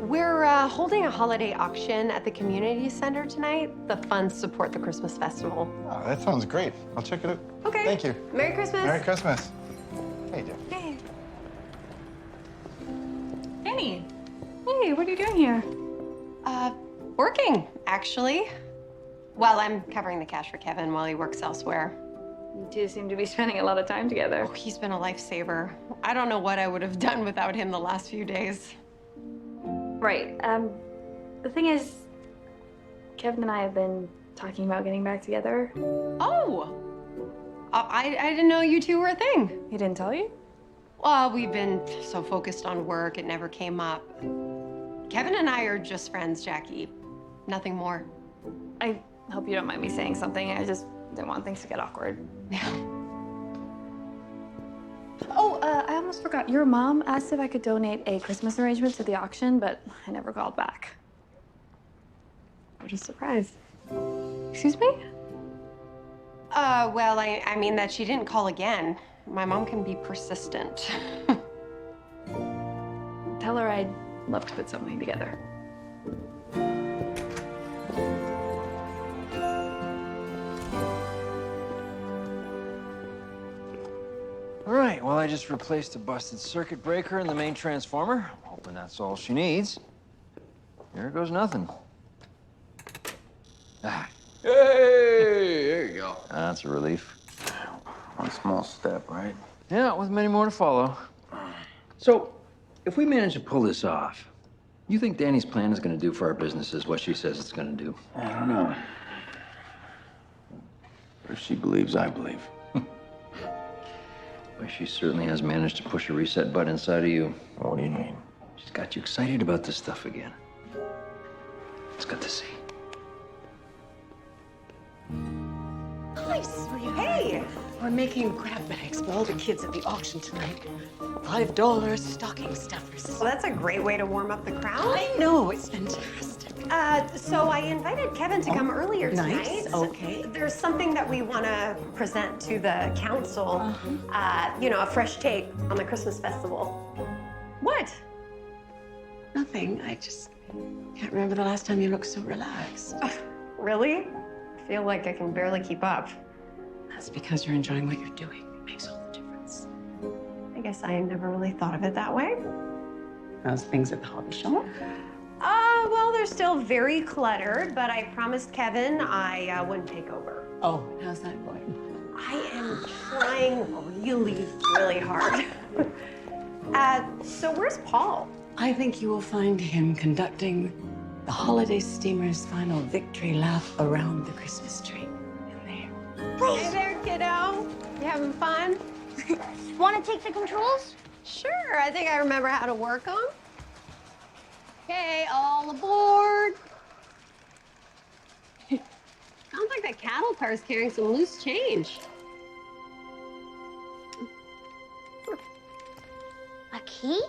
A: we're holding a holiday auction at the community center tonight. The funds support the Christmas festival.
M: Oh, that sounds great. I'll check it out.
A: Okay.
M: Thank you.
A: Merry Christmas.
M: Merry Christmas. Hey, Jeff.
A: Hey.
H: Annie. Hey, what are you doing here?
A: Working, actually. Well, I'm covering the cash for Kevin while he works elsewhere.
H: You two seem to be spending a lot of time together.
A: Oh, he's been a lifesaver. I don't know what I would have done without him the last few days.
H: Right. The thing is, Kevin and I have been talking about getting back together.
A: Oh! I didn't know you two were a thing.
H: He didn't tell you?
A: Well, we've been so focused on work, it never came up. Kevin and I are just friends, Jackie. Nothing more.
H: I hope you don't mind me saying something. I just Didn't want things to get awkward.
L: Yeah.
H: Oh, I almost forgot. Your mom asked if I could donate a Christmas arrangement to the auction, but I never called back. What a surprise. Excuse me?
A: Well, I mean that she didn't call again. My mom can be persistent.
H: Tell her I'd love to put something together.
K: All right, well, I just replaced a busted circuit breaker in the main transformer. I'm hoping that's all she needs. Here goes nothing. Ah. Hey, there you go. That's a relief.
F: One small step, right?
K: Yeah, with many more to follow. So, if we manage to pull this off, you think Danny's plan is going to do for our businesses what she says it's going to do?
F: I don't know. If she believes, I believe.
K: Well, she certainly has managed to push a reset button inside of you.
F: What do you mean?
K: She's got you excited about this stuff again. It's good to see.
L: Hi, sweetie. Hey! We're making grab bags for all the kids at the auction tonight. $5 stocking stuffers.
A: Well, that's a great way to warm up the crowd.
L: I know, it's fantastic.
A: So I invited Kevin to come earlier tonight.
L: Nice, okay.
A: There's something that we want to present to the council. You know, a fresh take on the Christmas festival. What?
L: Nothing, I just can't remember the last time you looked so relaxed.
A: Really? I feel like I can barely keep up.
L: That's because you're enjoying what you're doing. It makes all the difference.
A: I guess I never really thought of it that way.
L: How's things at the hobby shop?
A: Well, they're still very cluttered, but I promised Kevin I wouldn't take over.
L: Oh, how's that going?
A: I am trying really, really hard. So where's Paul?
L: I think you will find him conducting the holiday steamer's final victory lap around the Christmas tree. In there.
A: Hey there, kiddo. You having fun?
B: Want to take the controls?
A: Sure, I think I remember how to work them. Okay, all aboard. Sounds like that cattle car's carrying some loose change.
B: A key?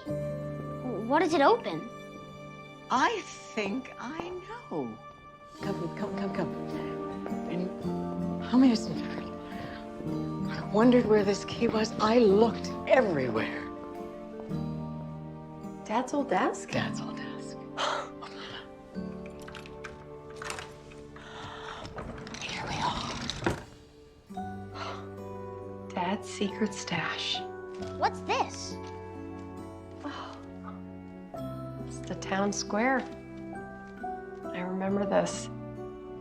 B: What does it open?
L: I think I know. Come. And how many years? I wondered where this key was. I looked everywhere.
A: Dad's old desk?
L: Dad's old desk. Here we are.
A: Dad's secret stash.
B: What's this?
A: It's the town square. I remember this.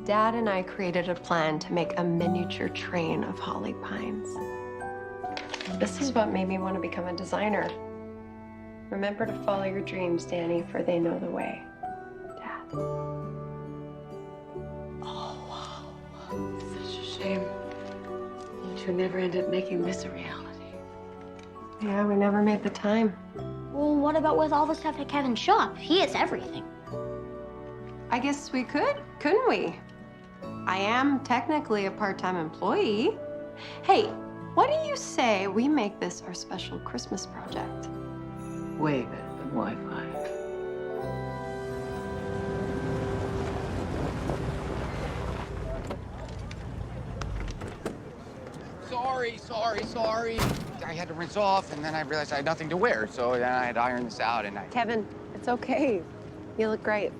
A: Dad and I created a plan to make a miniature train of holly pines. This is what made me want to become a designer. Remember to follow your dreams, Danny, for they know the way. Dad.
L: Oh, wow. Such a shame. You two never ended up making this a reality.
A: Yeah, we never made the time.
B: Well, what about with all the stuff at Kevin's shop? He has everything.
A: I guess we could, couldn't we? I am technically a part-time employee. Hey, what do you say we make this our special Christmas project?
L: Way better than Wi-Fi.
M: Sorry. I had to rinse off, and then I realized I had nothing to wear, so then I had to iron this out, and I...
A: Kevin, it's okay. You look great.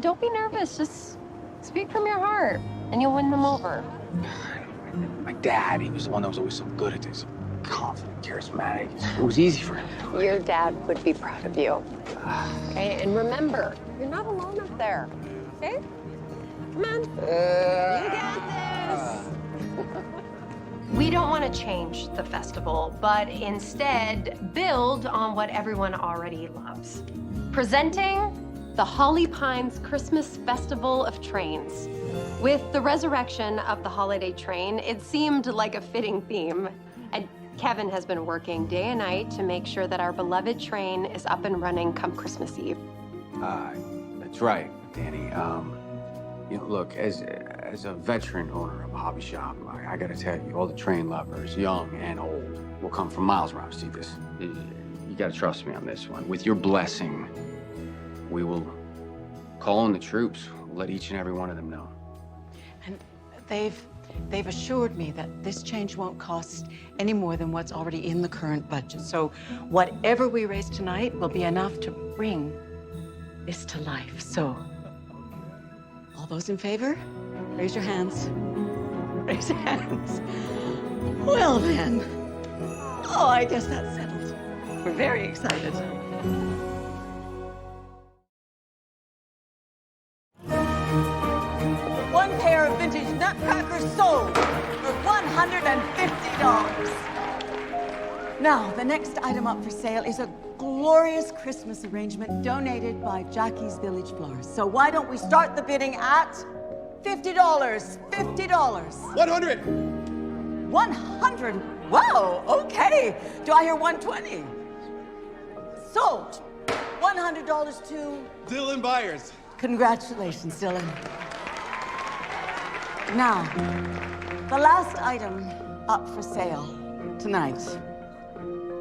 A: Don't be nervous. Just speak from your heart, and you'll win them over.
F: My dad, he was the one that was always so good at this. Confident, charismatic. It was easy for him.
A: Your dad would be proud of you. Okay, and remember, you're not alone up there. Okay? Come on. You got this. We don't want to change the festival, but instead build on what everyone already loves. Presenting the Holly Pines Christmas Festival of Trains. With the resurrection of the holiday train, it seemed like a fitting theme. And Kevin has been working day and night to make sure that our beloved train is up and running come Christmas Eve.
F: That's right, Danny. You know, look, as as a veteran owner of a hobby shop, I gotta tell you, all the train lovers, young and old, will come from miles around to see this. You gotta trust me on this one. With your blessing, we will call in the troops. We'll let each and every one of them know.
L: And they've assured me that this change won't cost any more than what's already in the current budget. So whatever we raise tonight will be enough to bring this to life. So all those in favor, raise your hands. Raise your hands. Well then. Oh, I guess that's settled. We're very excited. One pair of vintage nutcrackers sold for $150. Now, the next item up for sale is a glorious Christmas arrangement donated by Jackie's Village Florist. So why don't we start the bidding at $50? $50.
G: 100.
L: 100. Wow, okay. Do I hear 120? Sold. $100 to...
G: Dylan Byers.
L: Congratulations, Dylan. Now, the last item up for sale tonight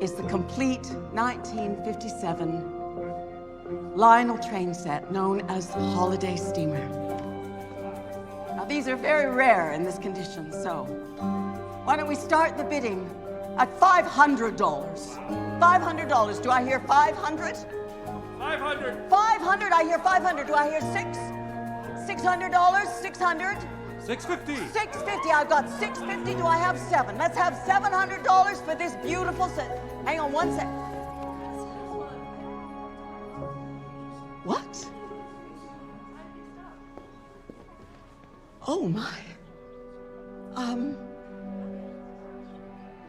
L: is the complete 1957 Lionel train set known as the Holiday Steamer. Now, these are very rare in this condition, so why don't we start the bidding at $500? $500. Do I hear 500?
J: 500.
L: 500. I hear 500. Do I hear $600? 600?
J: 650.
L: 650. I've got 650. Do I have 7? Let's have $700 for this beautiful set. Hang on one sec. What? Oh my.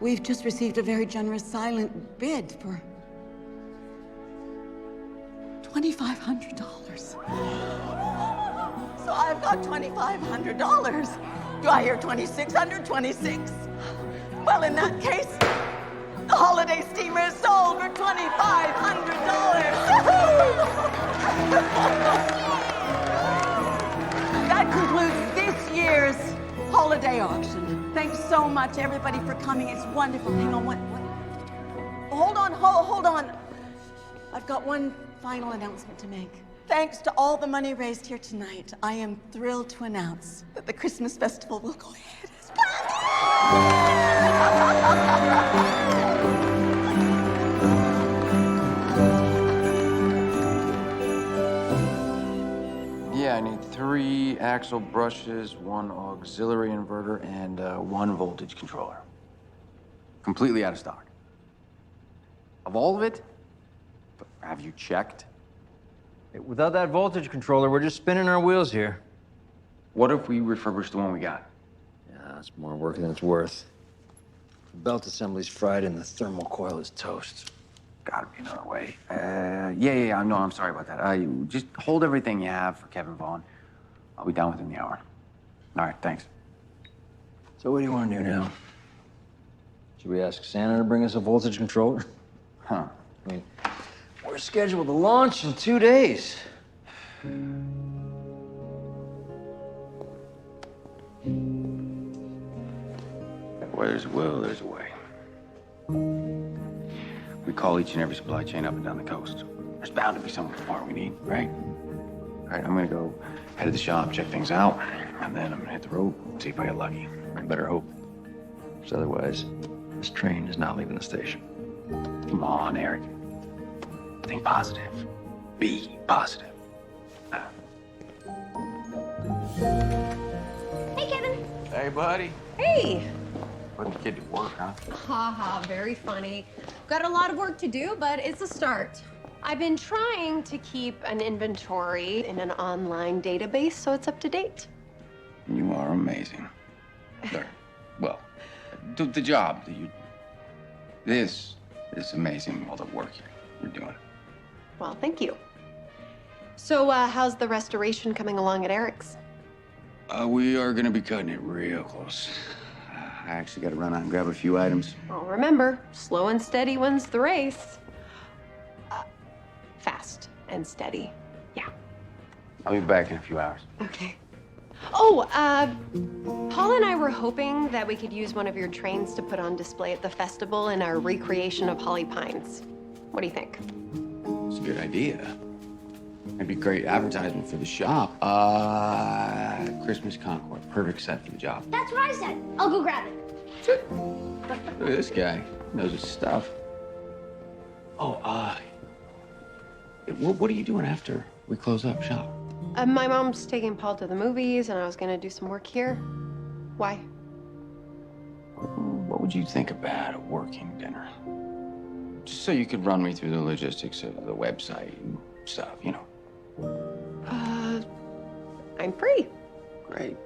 L: We've just received a very generous silent bid for $2,500. So I've got $2,500. Do I hear 2,600? 26? Well, in that case, the Holiday Steamer is sold for $2,500. That concludes this year's holiday auction. Thanks so much, everybody, for coming. It's wonderful. Hang on, what? Hold on. I've got one final announcement to make. Thanks to all the money raised here tonight, I am thrilled to announce that the Christmas festival will go ahead as planned.
F: Yeah, I need 3 axle brushes, 1 auxiliary inverter, and 1 voltage controller. Completely out of stock. Of all of it? But have you checked?
K: Without that voltage controller, we're just spinning our wheels here.
F: What if we refurbish the one we got?
K: Yeah, it's more work than it's worth. The belt assembly's fried and the thermal coil is toast.
F: Gotta be another way. Yeah, no, I'm sorry about that. Just hold everything you have for Kevin Vaughn. I'll be down within the hour. All right, thanks.
K: So what do you want to do now? Should we ask Santa to bring us a voltage controller?
F: Huh.
K: I mean, we're scheduled to launch in 2 days.
F: Where there's a will, there's a way. We call each and every supply chain up and down the coast. There's bound to be some part we need, right? All right, I'm gonna go head to the shop, check things out, and then I'm gonna hit the road, see if I get lucky.
K: I better hope. Because otherwise, this train is not leaving the station.
F: Come on, Eric. Think positive. Be positive.
B: Hey, Kevin.
F: Hey, buddy.
A: Hey!
F: Putting the kid to work, huh?
A: Haha, very funny. Got a lot of work to do, but it's a start. I've been trying to keep an inventory in an online database so it's up to date.
F: You are amazing. Well, the job that you... This is amazing, all the work you're doing.
A: Well, thank you. So, how's the restoration coming along at Eric's?
F: We are gonna be cutting it real close. I actually gotta run out and grab a few items.
A: Well, remember, slow and steady wins the race. Fast and steady, yeah.
F: I'll be back in a few hours.
A: Okay. Oh, Paul and I were hoping that we could use one of your trains to put on display at the festival in our recreation of Holly Pines. What do you think?
F: It's a good idea. It'd be great advertisement for the shop. Christmas Concord, perfect set for the job.
B: That's what I said. I'll go grab it.
F: Look at this guy, knows his stuff. Oh, what are you doing after we close up shop?
A: My mom's taking Paul to the movies, and I was gonna do some work here. Why?
F: What would you think about a working dinner? Just so you could run me through the logistics of the website and stuff, you know.
A: I'm free.
F: Great.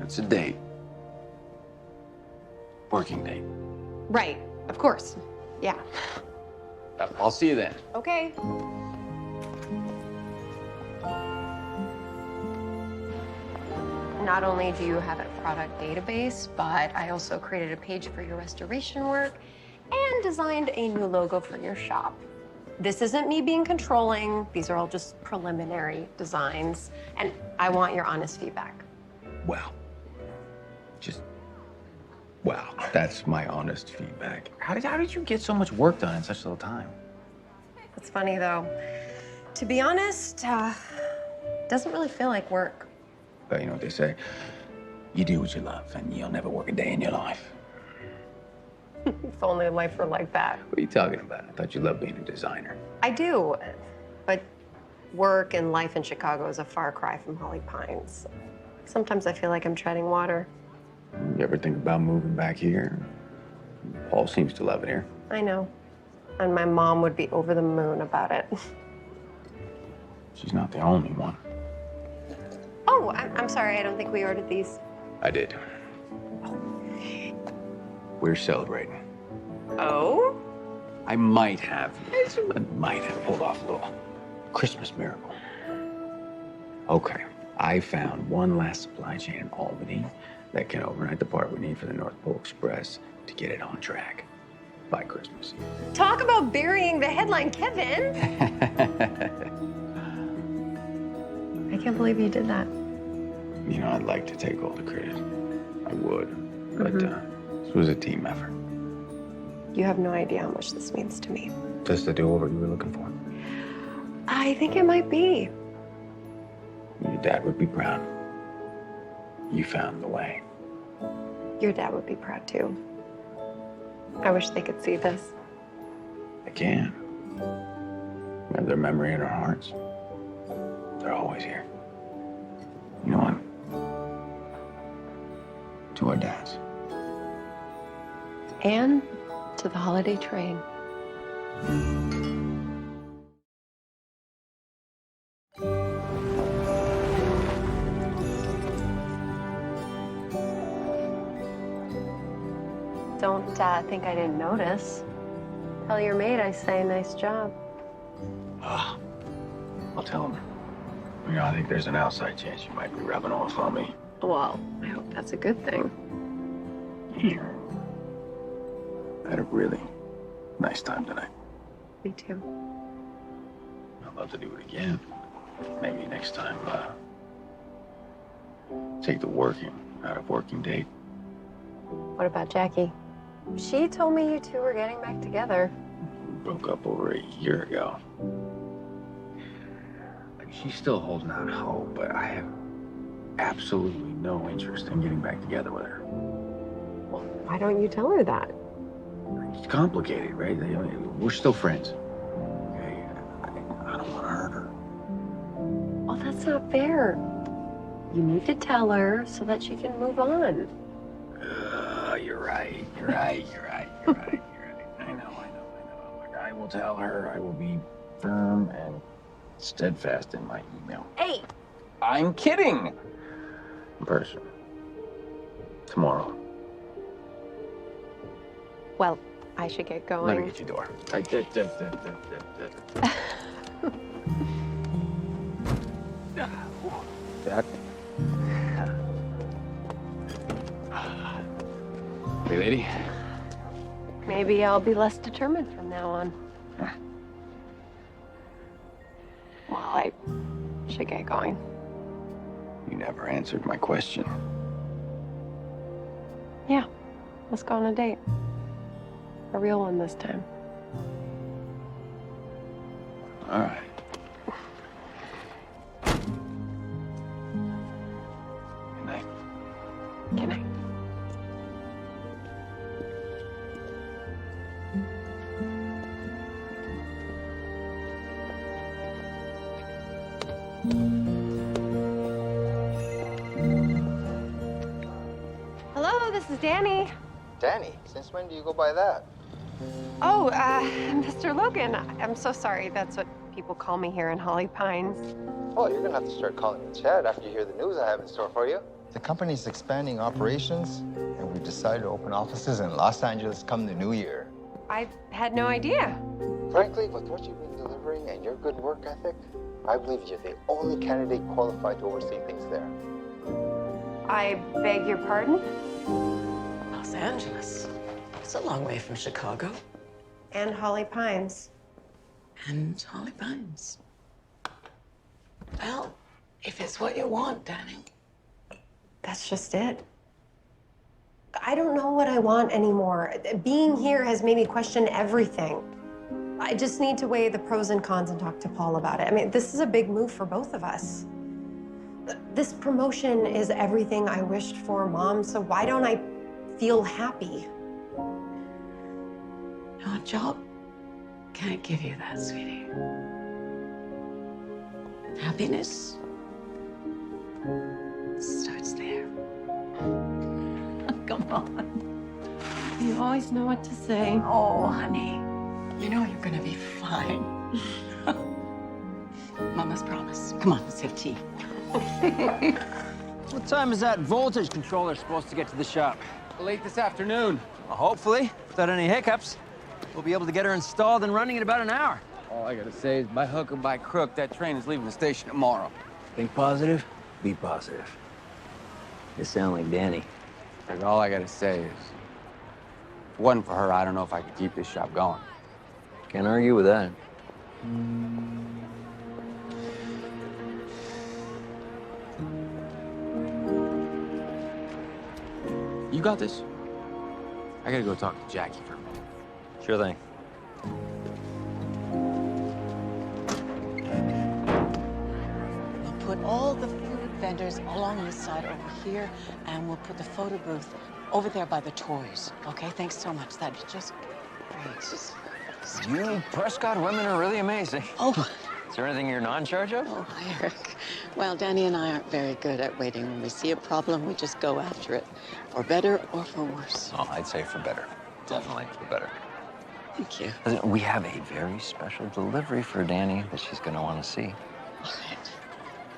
F: It's a date. Working date.
A: Right, of course. Yeah.
F: I'll see you then.
A: Okay. Not only do you have a product database, but I also created a page for your restoration work and designed a new logo for your shop. This isn't me being controlling. These are all just preliminary designs, and I want your honest feedback.
F: Wow. Wow, that's my honest feedback. How did you get so much work done in such little time?
A: It's funny, though. To be honest, doesn't really feel like work.
F: But you know what they say, you do what you love and you'll never work a day in your life.
A: If only life were like that.
F: What are you talking about? I thought you loved being a designer.
A: I do, but work and life in Chicago is a far cry from Holly Pines. Sometimes I feel like I'm treading water.
F: You ever think about moving back here? Paul seems to love it here.
A: I know, and my mom would be over the moon about it.
F: She's not the only one.
A: Oh, I'm sorry, I don't think we ordered these.
F: I did. We're celebrating.
A: Oh?
F: I might have pulled off a little Christmas miracle. Okay, I found one last supply chain in Albany that can overnight the part we need for the North Pole Express to get it on track by Christmas.
A: Talk about burying the headline, Kevin. I can't believe you did that.
F: You know, I'd like to take all the credit. I would, but this was a team effort.
A: You have no idea how much this means to me.
F: Just the do-over you were looking for.
A: I think it might be.
F: Your dad would be proud. You found the way.
A: Your dad would be proud too. I wish they could see this.
F: They can. We have their memory in our hearts. They're always here. You know what? To our dads.
A: And to the holiday train. Don't think I didn't notice. Tell your maid I say nice job.
F: I'll tell him. You know, I think there's an outside chance you might be rubbing off on me.
A: Well, I hope that's a good thing.
F: Here. I had a really nice time tonight.
A: Me too.
F: I'd love to do it again. Maybe next time, take the working out of working date.
A: What about Jackie? She told me you two were getting back together.
F: We broke up over a year ago. She's still holding out hope, but I have absolutely no interest in getting back together with her.
A: Well, why don't you tell her that?
F: It's complicated, right? I mean, we're still friends. Okay? I don't want to hurt her.
A: Well, that's not fair. You need to tell her so that she can move on.
F: You're right. I know. Like, I will tell her. I will be firm and steadfast in my email.
A: Hey!
F: I'm kidding! In person. Tomorrow.
A: Well, I should get going.
F: Let me get your door. Dad? Hey, lady.
A: Maybe I'll be less determined from now on. Well, I should get going.
F: You never answered my question.
A: Yeah, let's go on a date. A real one this time.
F: All right. Good night.
A: Good night. Hello, this is Danny.
E: Danny, since when do you go by that?
A: Oh, Mr. Logan. I'm so sorry. That's what people call me here in Holly Pines.
E: Oh, you're gonna have to start calling me Chad after you hear the news I have in store for you. The company's expanding operations, and we've decided to open offices in Los Angeles come the new year.
A: I had no idea.
E: Frankly, with what you've been delivering and your good work ethic, I believe you're the only candidate qualified to oversee things there.
A: I beg your pardon?
L: Los Angeles. It's a long way from Chicago.
A: And Holly Pines.
L: And Holly Pines. Well, if it's what you want, Danny.
A: That's just it. I don't know what I want anymore. Being here has made me question everything. I just need to weigh the pros and cons and talk to Paul about it. I mean, this is a big move for both of us. This promotion is everything I wished for, Mom, so why don't I feel happy?
L: No job can't give you that, sweetie. Happiness starts there. Come on.
A: You always know what to say.
L: Oh, honey. You know you're gonna be fine. Mama's promise. Come on, let's have tea.
K: What time is that voltage controller supposed to get to the shop?
M: Late this afternoon.
K: Well, hopefully, without any hiccups, we'll be able to get her installed and running in about an hour.
M: All I gotta say is by hook or by crook, that train is leaving the station tomorrow.
K: Think positive, be positive. You sound like Danny.
M: And all I gotta say is, if it wasn't for her, I don't know if I could keep this shop going.
K: Can't argue with that.
M: You got this? I gotta go talk to Jackie for a minute.
K: Sure thing.
L: We'll put all the food vendors along this side over here, and we'll put the photo booth over there by the toys. Okay, thanks so much. That'd be just great.
K: You Prescott women are really amazing.
L: Oh.
K: Is there anything you're not in charge of?
L: Oh, hi, Eric. Well, Danny and I aren't very good at waiting. When we see a problem, we just go after it, for better or for worse.
K: Oh, I'd say for better. Definitely for better.
L: Thank you.
K: Listen, we have a very special delivery for Danny that she's going to want to see.
L: All right.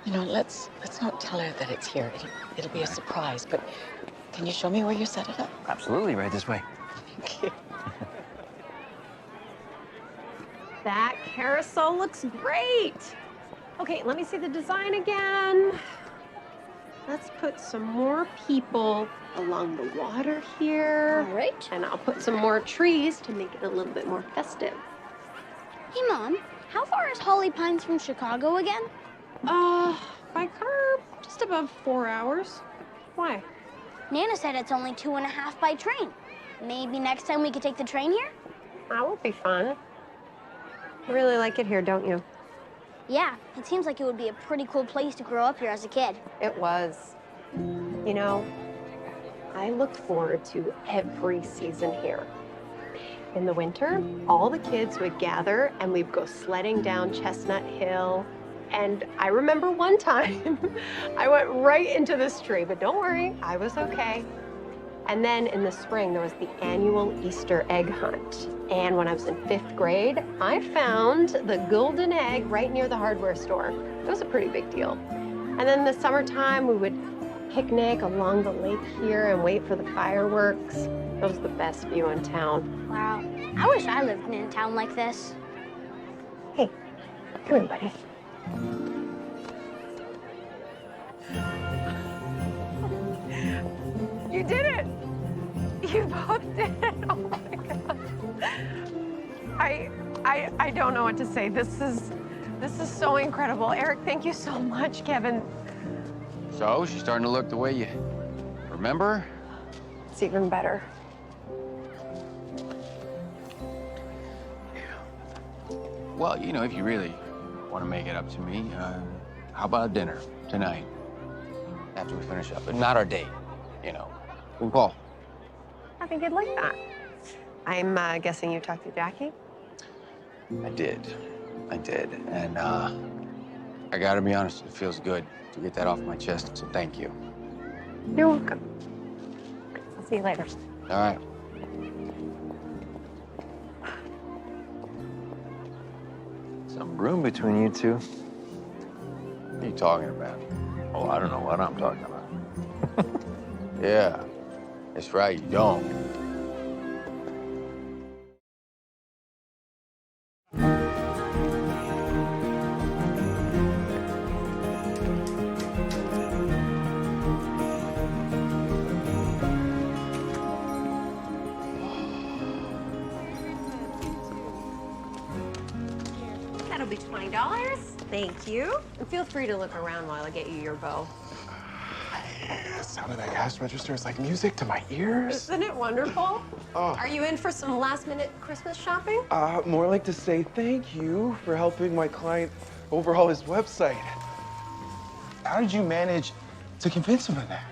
L: You know, let's not tell her that it's here. It'll be a surprise, but can you show me where you set it up?
K: Absolutely, right this way.
L: Thank you.
A: That carousel looks great. Okay, let me see the design again. Let's put some more people along the water here.
B: All right.
A: And I'll put some more trees to make it a little bit more festive.
B: Hey, Mom, how far is Holly Pines from Chicago again?
A: By car, just above 4 hours. Why?
B: Nana said it's only 2.5 by train. Maybe next time we could take the train here?
A: That would be fun. You really like it here, don't you?
B: Yeah, it seems like it would be a pretty cool place to grow up here as a kid.
A: It was. You know, I look forward to every season here. In the winter, all the kids would gather and we'd go sledding down Chestnut Hill. And I remember one time I went right into this tree, but don't worry, I was okay. And then in the spring, there was the annual Easter egg hunt. And when I was in 5th grade, I found the golden egg right near the hardware store. It was a pretty big deal. And then in the summertime, we would picnic along the lake here and wait for the fireworks. It was the best view in town.
B: Wow, I wish I lived in a town like this.
A: Hey, come here, buddy. You did it! You both did it! Oh my God. I don't know what to say. This is so incredible. Eric, thank you so much. Kevin,
M: So, she's starting to look the way you remember?
A: It's even better.
M: Well, you know, if you really want to make it up to me, how about dinner tonight? After we finish up. But not our date, you know. We'll call.
A: I think I'd like that. I'm guessing you talked to Jackie?
M: I did. And, I gotta be honest, it feels good to get that off my chest, so thank you.
A: You're welcome. I'll see you later.
M: All right.
K: Some room between you two.
M: What are you talking about?
K: Oh, I don't know what I'm talking about.
M: Yeah, that's right, you don't.
A: That'll be $20. Thank you. And feel free to look around while I get you your bow.
G: The sound of that cash register is like music to my ears.
A: Isn't it wonderful?
G: Oh.
A: Are you in for some last-minute Christmas shopping?
G: More like to say thank you for helping my client overhaul his website. How did you manage to convince him of that?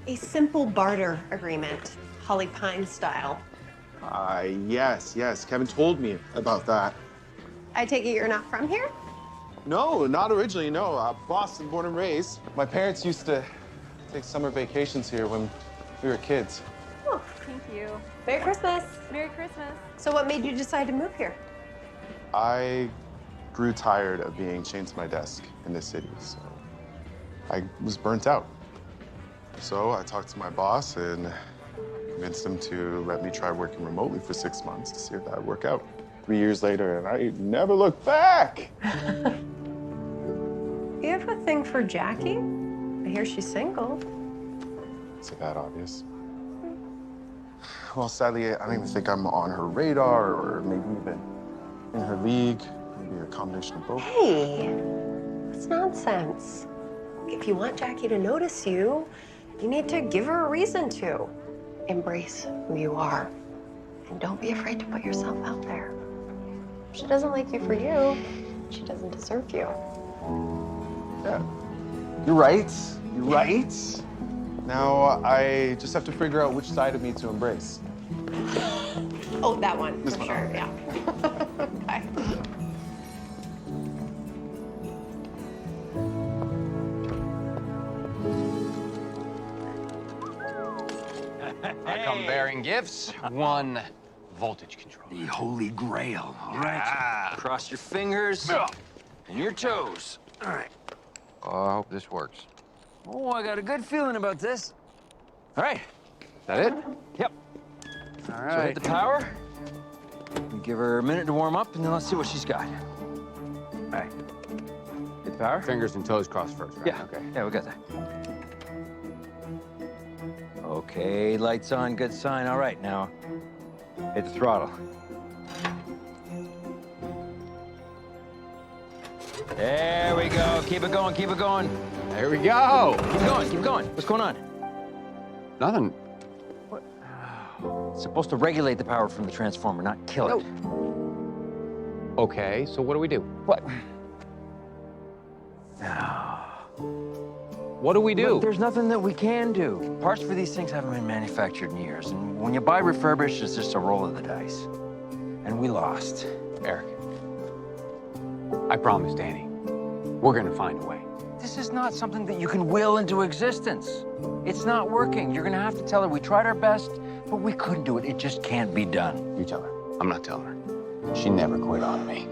A: A simple barter agreement, Holly Pine style.
G: Yes. Kevin told me about that.
A: I take it you're not from here?
G: No, not originally, no. Boston, born and raised. My parents used to take summer vacations here when we were kids.
A: Oh, thank you. Merry Christmas.
H: Merry Christmas.
A: So what made you decide to move here?
G: I grew tired of being chained to my desk in this city, so I was burnt out. So I talked to my boss and convinced him to let me try working remotely for 6 months to see if that would work out. 3 years later, and I never looked back.
A: You have a thing for Jackie? I hear she's single.
G: Is it that obvious? Well, sadly, I don't even think I'm on her radar or maybe even in her league. Maybe a combination of both.
A: Hey, that's nonsense. If you want Jackie to notice you, you need to give her a reason to. Embrace who you are. And don't be afraid to put yourself out there. If she doesn't like you for you, she doesn't deserve you.
G: Yeah. You're right. Now, I just have to figure out which side of me to embrace.
A: Oh, that one,
G: This
A: for
G: one.
A: sure, yeah. Bye.
M: I come bearing gifts. One voltage control.
K: The Holy Grail. All right. Cross your fingers and your toes. All right.
M: Oh, I hope this works.
K: Oh, I got a good feeling about this. All right.
M: Is that it?
K: Yep.
M: All
K: So
M: right.
K: hit the power. We give her a minute to warm up, and then let's see what she's got. All right. Hit the power.
M: Fingers and toes crossed first, right?
K: Yeah.
M: Okay.
K: Yeah, we got that. Okay, lights on, good sign. All right, now hit the throttle. There we go. Keep it going, keep it going.
M: There we go.
K: Keep going, keep going. What's going on?
M: Nothing.
K: It's supposed to regulate the power from the transformer, not kill it.
M: Okay, so what do we do?
K: What?
M: What do we do?
K: Look, there's nothing that we can do. Parts for these things haven't been manufactured in years, and when you buy refurbished, it's just a roll of the dice. And we lost.
M: Eric, I promise, Danny, we're gonna find a way.
K: This is not something that you can will into existence. It's not working. You're gonna have to tell her we tried our best, but we couldn't do it. It just can't be done.
M: You tell her. I'm not telling her. She never quit on me.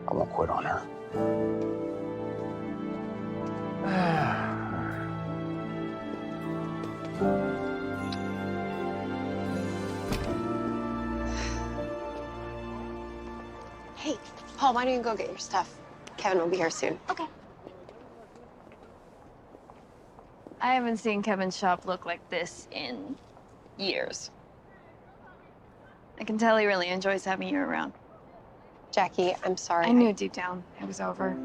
M: I won't quit on her.
A: Hey, Paul, why don't you go get your stuff? Kevin will be here soon.
B: Okay.
H: I haven't seen Kevin's shop look like this in years. I can tell he really enjoys having you around.
A: Jackie, I'm sorry.
H: I knew deep down it was over.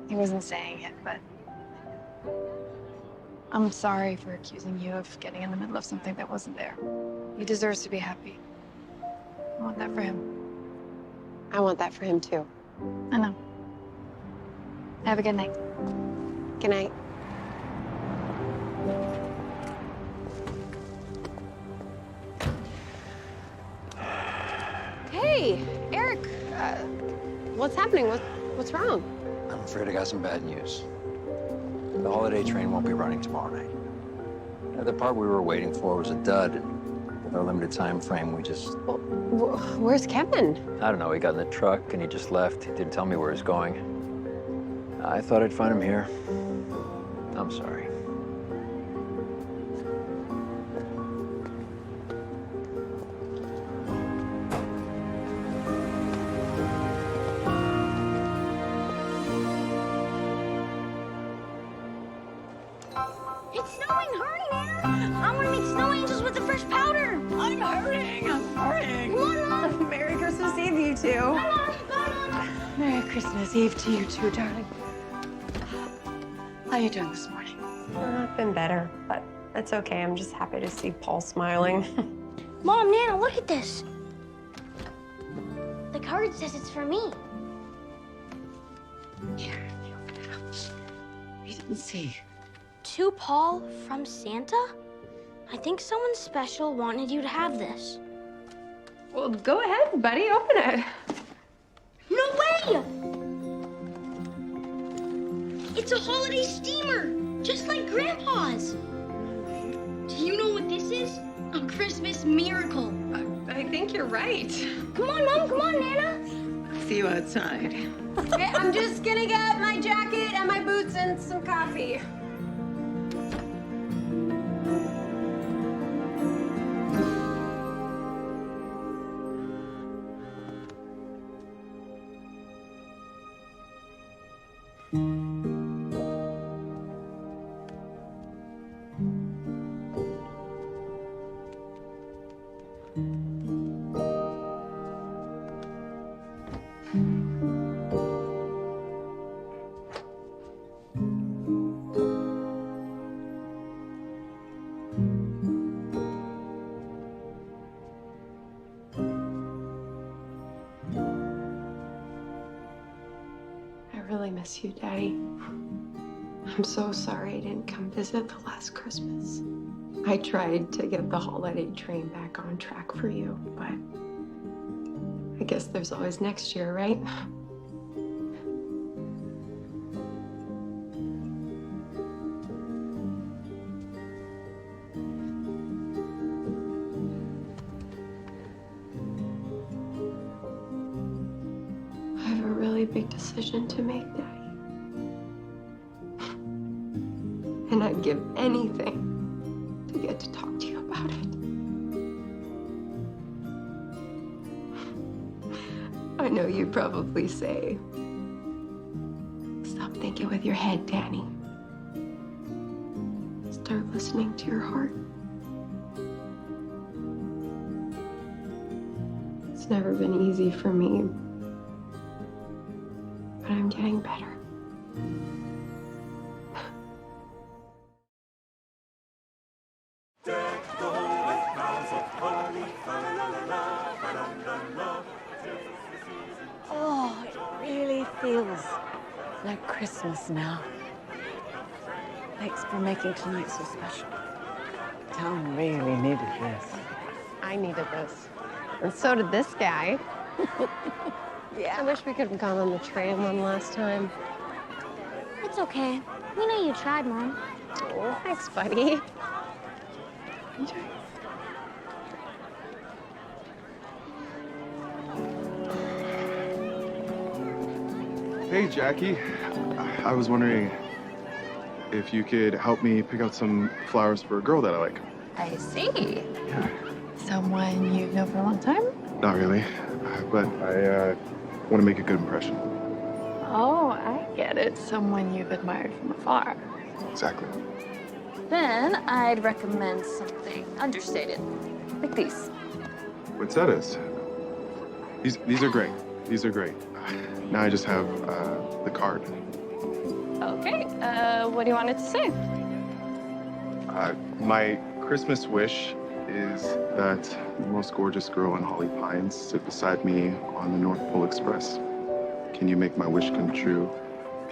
H: He wasn't saying it, but I'm sorry for accusing you of getting in the middle of something that wasn't there. He deserves to be happy. I want that for him.
A: I want that for him too.
H: I know. Have a good night.
A: Good night. Hey, Eric, what's happening? What's wrong?
K: I'm afraid I got some bad news. The holiday train won't be running tomorrow night. The part we were waiting for was a dud. With our limited time frame, we just...
A: Well, where's Kevin?
K: I don't know, he got in the truck and he just left. He didn't tell me where he's going. I thought I'd find him here. I'm sorry.
B: It's snowing! Hurry, Nana! I want to make snow angels with the fresh powder!
L: I'm hurrying. I'm hurrying.
B: Come on, Mom!
A: Merry Christmas Eve, you two.
B: Bye, Mom! Bye, Mom!
L: Merry Christmas Eve to you too, darling. How are you doing this morning?
A: I've been better, but that's okay. I'm just happy to see Paul smiling.
B: Mom, Nana, look at this. The card says it's for me.
L: Here, you open it up. Read it and see.
B: To Paul from Santa? I think someone special wanted you to have this.
A: Well, go ahead, buddy. Open it.
B: No way! It's a holiday steamer, just like Grandpa's. Do you know what this is? A Christmas miracle.
A: I think you're right.
B: Come on, Mom. Come on, Nana.
L: See you outside.
A: Okay, I'm just gonna get my jacket and my boots and some coffee. I really miss you, Daddy. I'm so sorry I didn't come visit the last Christmas. I tried to get the holiday train back on track for you, but I guess there's always next year, right? I have a really big decision to make, Daddy. And I'd give anything to get to talk to you about it. I know you'd probably say, stop thinking with your head, Danny. Start listening to your heart. It's never been easy for me, but I'm getting better.
L: Oh, it really feels like Christmas now. Thanks for making tonight so special. Town really needed this.
A: I needed this. And so did this guy. Yeah. I wish we could have gone on the train one last time.
B: It's okay. We know you tried, Mom.
A: Oh, thanks, buddy.
L: Enjoy.
G: Hey, Jackie. I was wondering if you could help me pick out some flowers for a girl that I like.
A: I see.
G: Yeah.
H: Someone you've known for a long time?
G: Not really, but I want to make a good impression.
H: Oh, I get it. Someone you've admired from afar.
G: Exactly.
H: Then I'd recommend something understated, like these.
G: Poinsettias. These are great. These are great. Now I just have the card.
H: Okay, what do you want it to say?
G: My Christmas wish is that the most gorgeous girl in Holly Pines sit beside me on the North Pole Express. Can you make my wish come true?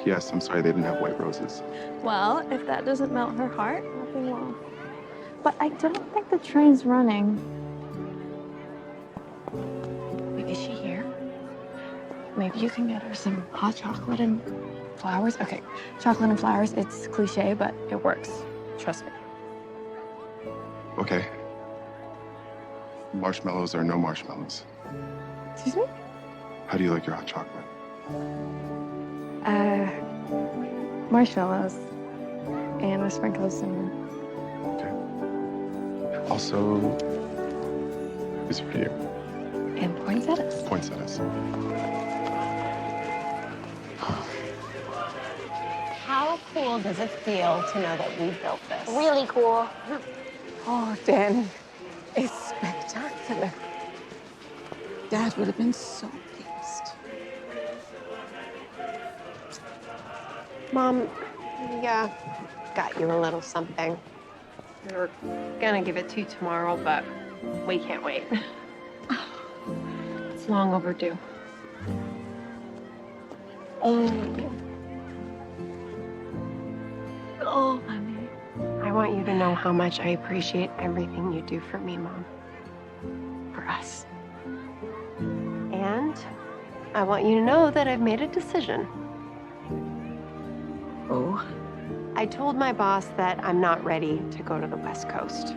G: P.S. I'm sorry they didn't have white roses.
H: Well, if that doesn't melt her heart, nothing will. But I don't think the train's running. Wait, is she here? Maybe you can get her some hot chocolate and flowers. Okay, chocolate and flowers, it's cliche, but it works. Trust me.
G: Okay. Marshmallows or no marshmallows?
H: Excuse me?
G: How do you like your hot chocolate?
H: Marshmallows. And with sprinkles of cinnamon.
G: Okay. Also, this is for you.
H: And poinsettias.
G: Poinsettias.
A: How cool does it feel to know that we built this?
B: Really cool.
L: Oh, Danny, it's spectacular. Dad would have been so pleased.
A: Mom, yeah, got you a little something. We were gonna give it to you tomorrow, but we can't wait. It's long overdue.
L: Oh, honey.
A: I want you to know how much I appreciate everything you do for me, Mom. For us. And I want you to know that I've made a decision.
L: Oh?
A: I told my boss that I'm not ready to go to the West Coast.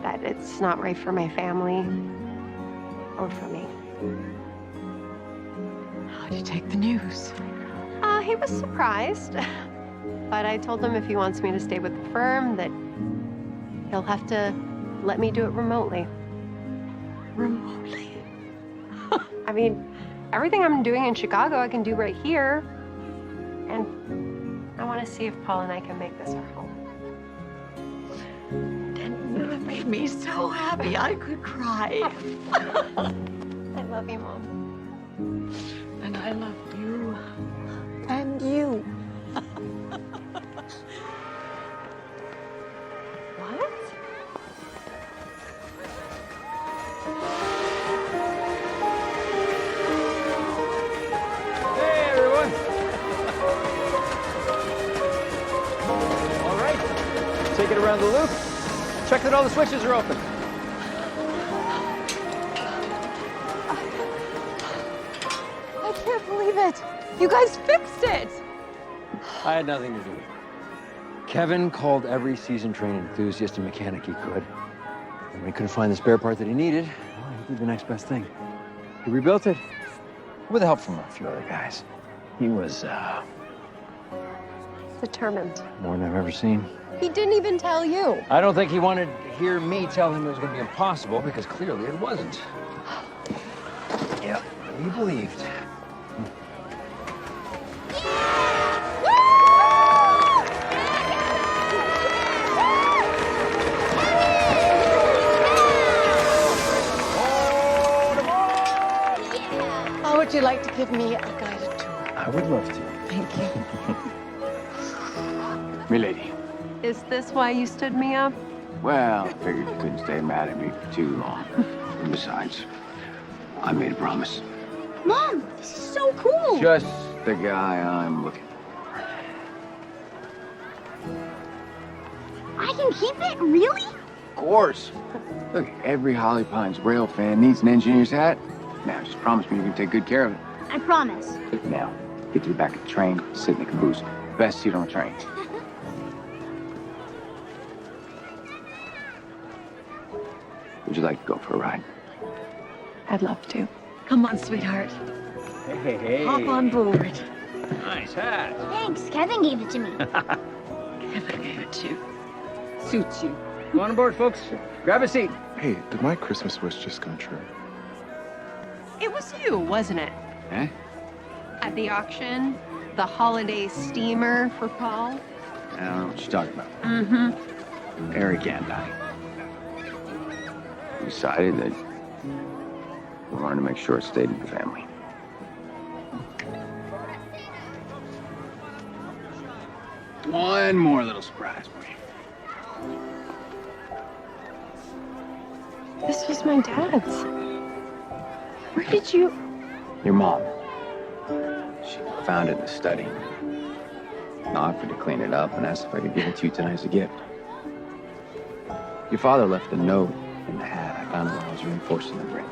A: That it's not right for my family or for me.
L: How'd you take the news?
A: He was surprised. But I told him if he wants me to stay with the firm, that he'll have to let me do it remotely.
L: Remotely?
A: I mean, everything I'm doing in Chicago, I can do right here. And I want to see if Paul and I can make this our home.
L: You have made me so happy I could cry.
A: I love you, Mom.
L: And I love you. And you.
A: What?
K: Hey, everyone. All right. Take it around the loop. Check that all the switches are open.
A: I can't believe it. You guys fixed it.
K: I had nothing to do with it. Kevin called every seasoned train enthusiast and mechanic he could. And when he couldn't find the spare part that he needed, well, he did the next best thing. He rebuilt it with help from a few other guys. He was,
A: Determined.
K: more than I've ever seen.
A: He didn't even tell you.
K: I don't think he wanted to hear me tell him it was going to be impossible, because clearly it wasn't. Yeah, he believed.
L: How would you like to give me a guided tour?
K: I would love to.
L: Thank you.
M: Milady.
A: Is this why you stood me up?
M: Well, I figured you couldn't stay mad at me for too long. And besides, I made a promise.
B: Mom, this is so cool.
M: Just the guy I'm looking for.
B: I can keep it? Really?
M: Of course. Look, every Holly Pines rail fan needs an engineer's hat. Now, just promise me you can take good care of it.
B: I promise.
M: Now, get to the back of the train, sit in the caboose. Best seat on the train. Would you like to go for a ride?
A: I'd love to.
L: Come on, sweetheart.
K: Hey, hey.
L: Hop on board.
K: Nice hat.
B: Thanks. Kevin gave it to me.
L: Kevin gave it to you. Suits you.
K: Go on board, folks. Grab a seat.
G: Hey, did my Christmas wish just come true?
A: It was you, wasn't it?
M: Eh?
A: At the auction, the holiday steamer for Paul.
M: I don't know what you're talking about.
A: Mm-hmm.
M: Eric and I decided that we wanted to make sure it stayed in the family. One more little surprise for you.
A: This was my dad's. Where did you...
M: Your mom. She found it in the study. I offered to clean it up and asked if I could give it to you tonight as a gift. Your father left a note in the hat. I found it while I was reinforcing the ring.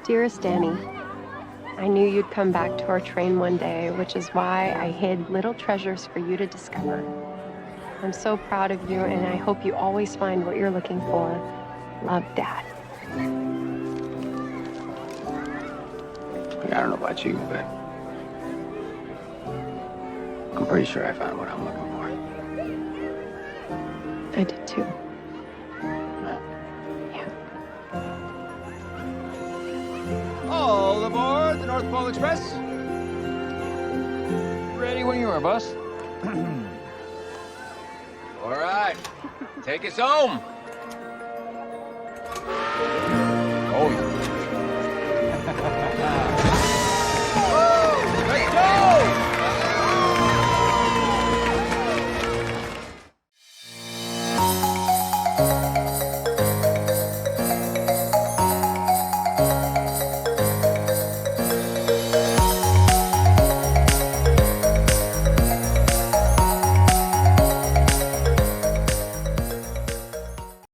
A: Dearest Danny, I knew you'd come back to our train one day, which is why I hid little treasures for you to discover. I'm so proud of you, and I hope you always find what you're looking for. Love, Dad.
M: I don't know about you, but I'm pretty sure I found what I'm looking for.
A: I did too.
K: All aboard the North Pole Express. Ready when you are, boss.
M: All right, take us home.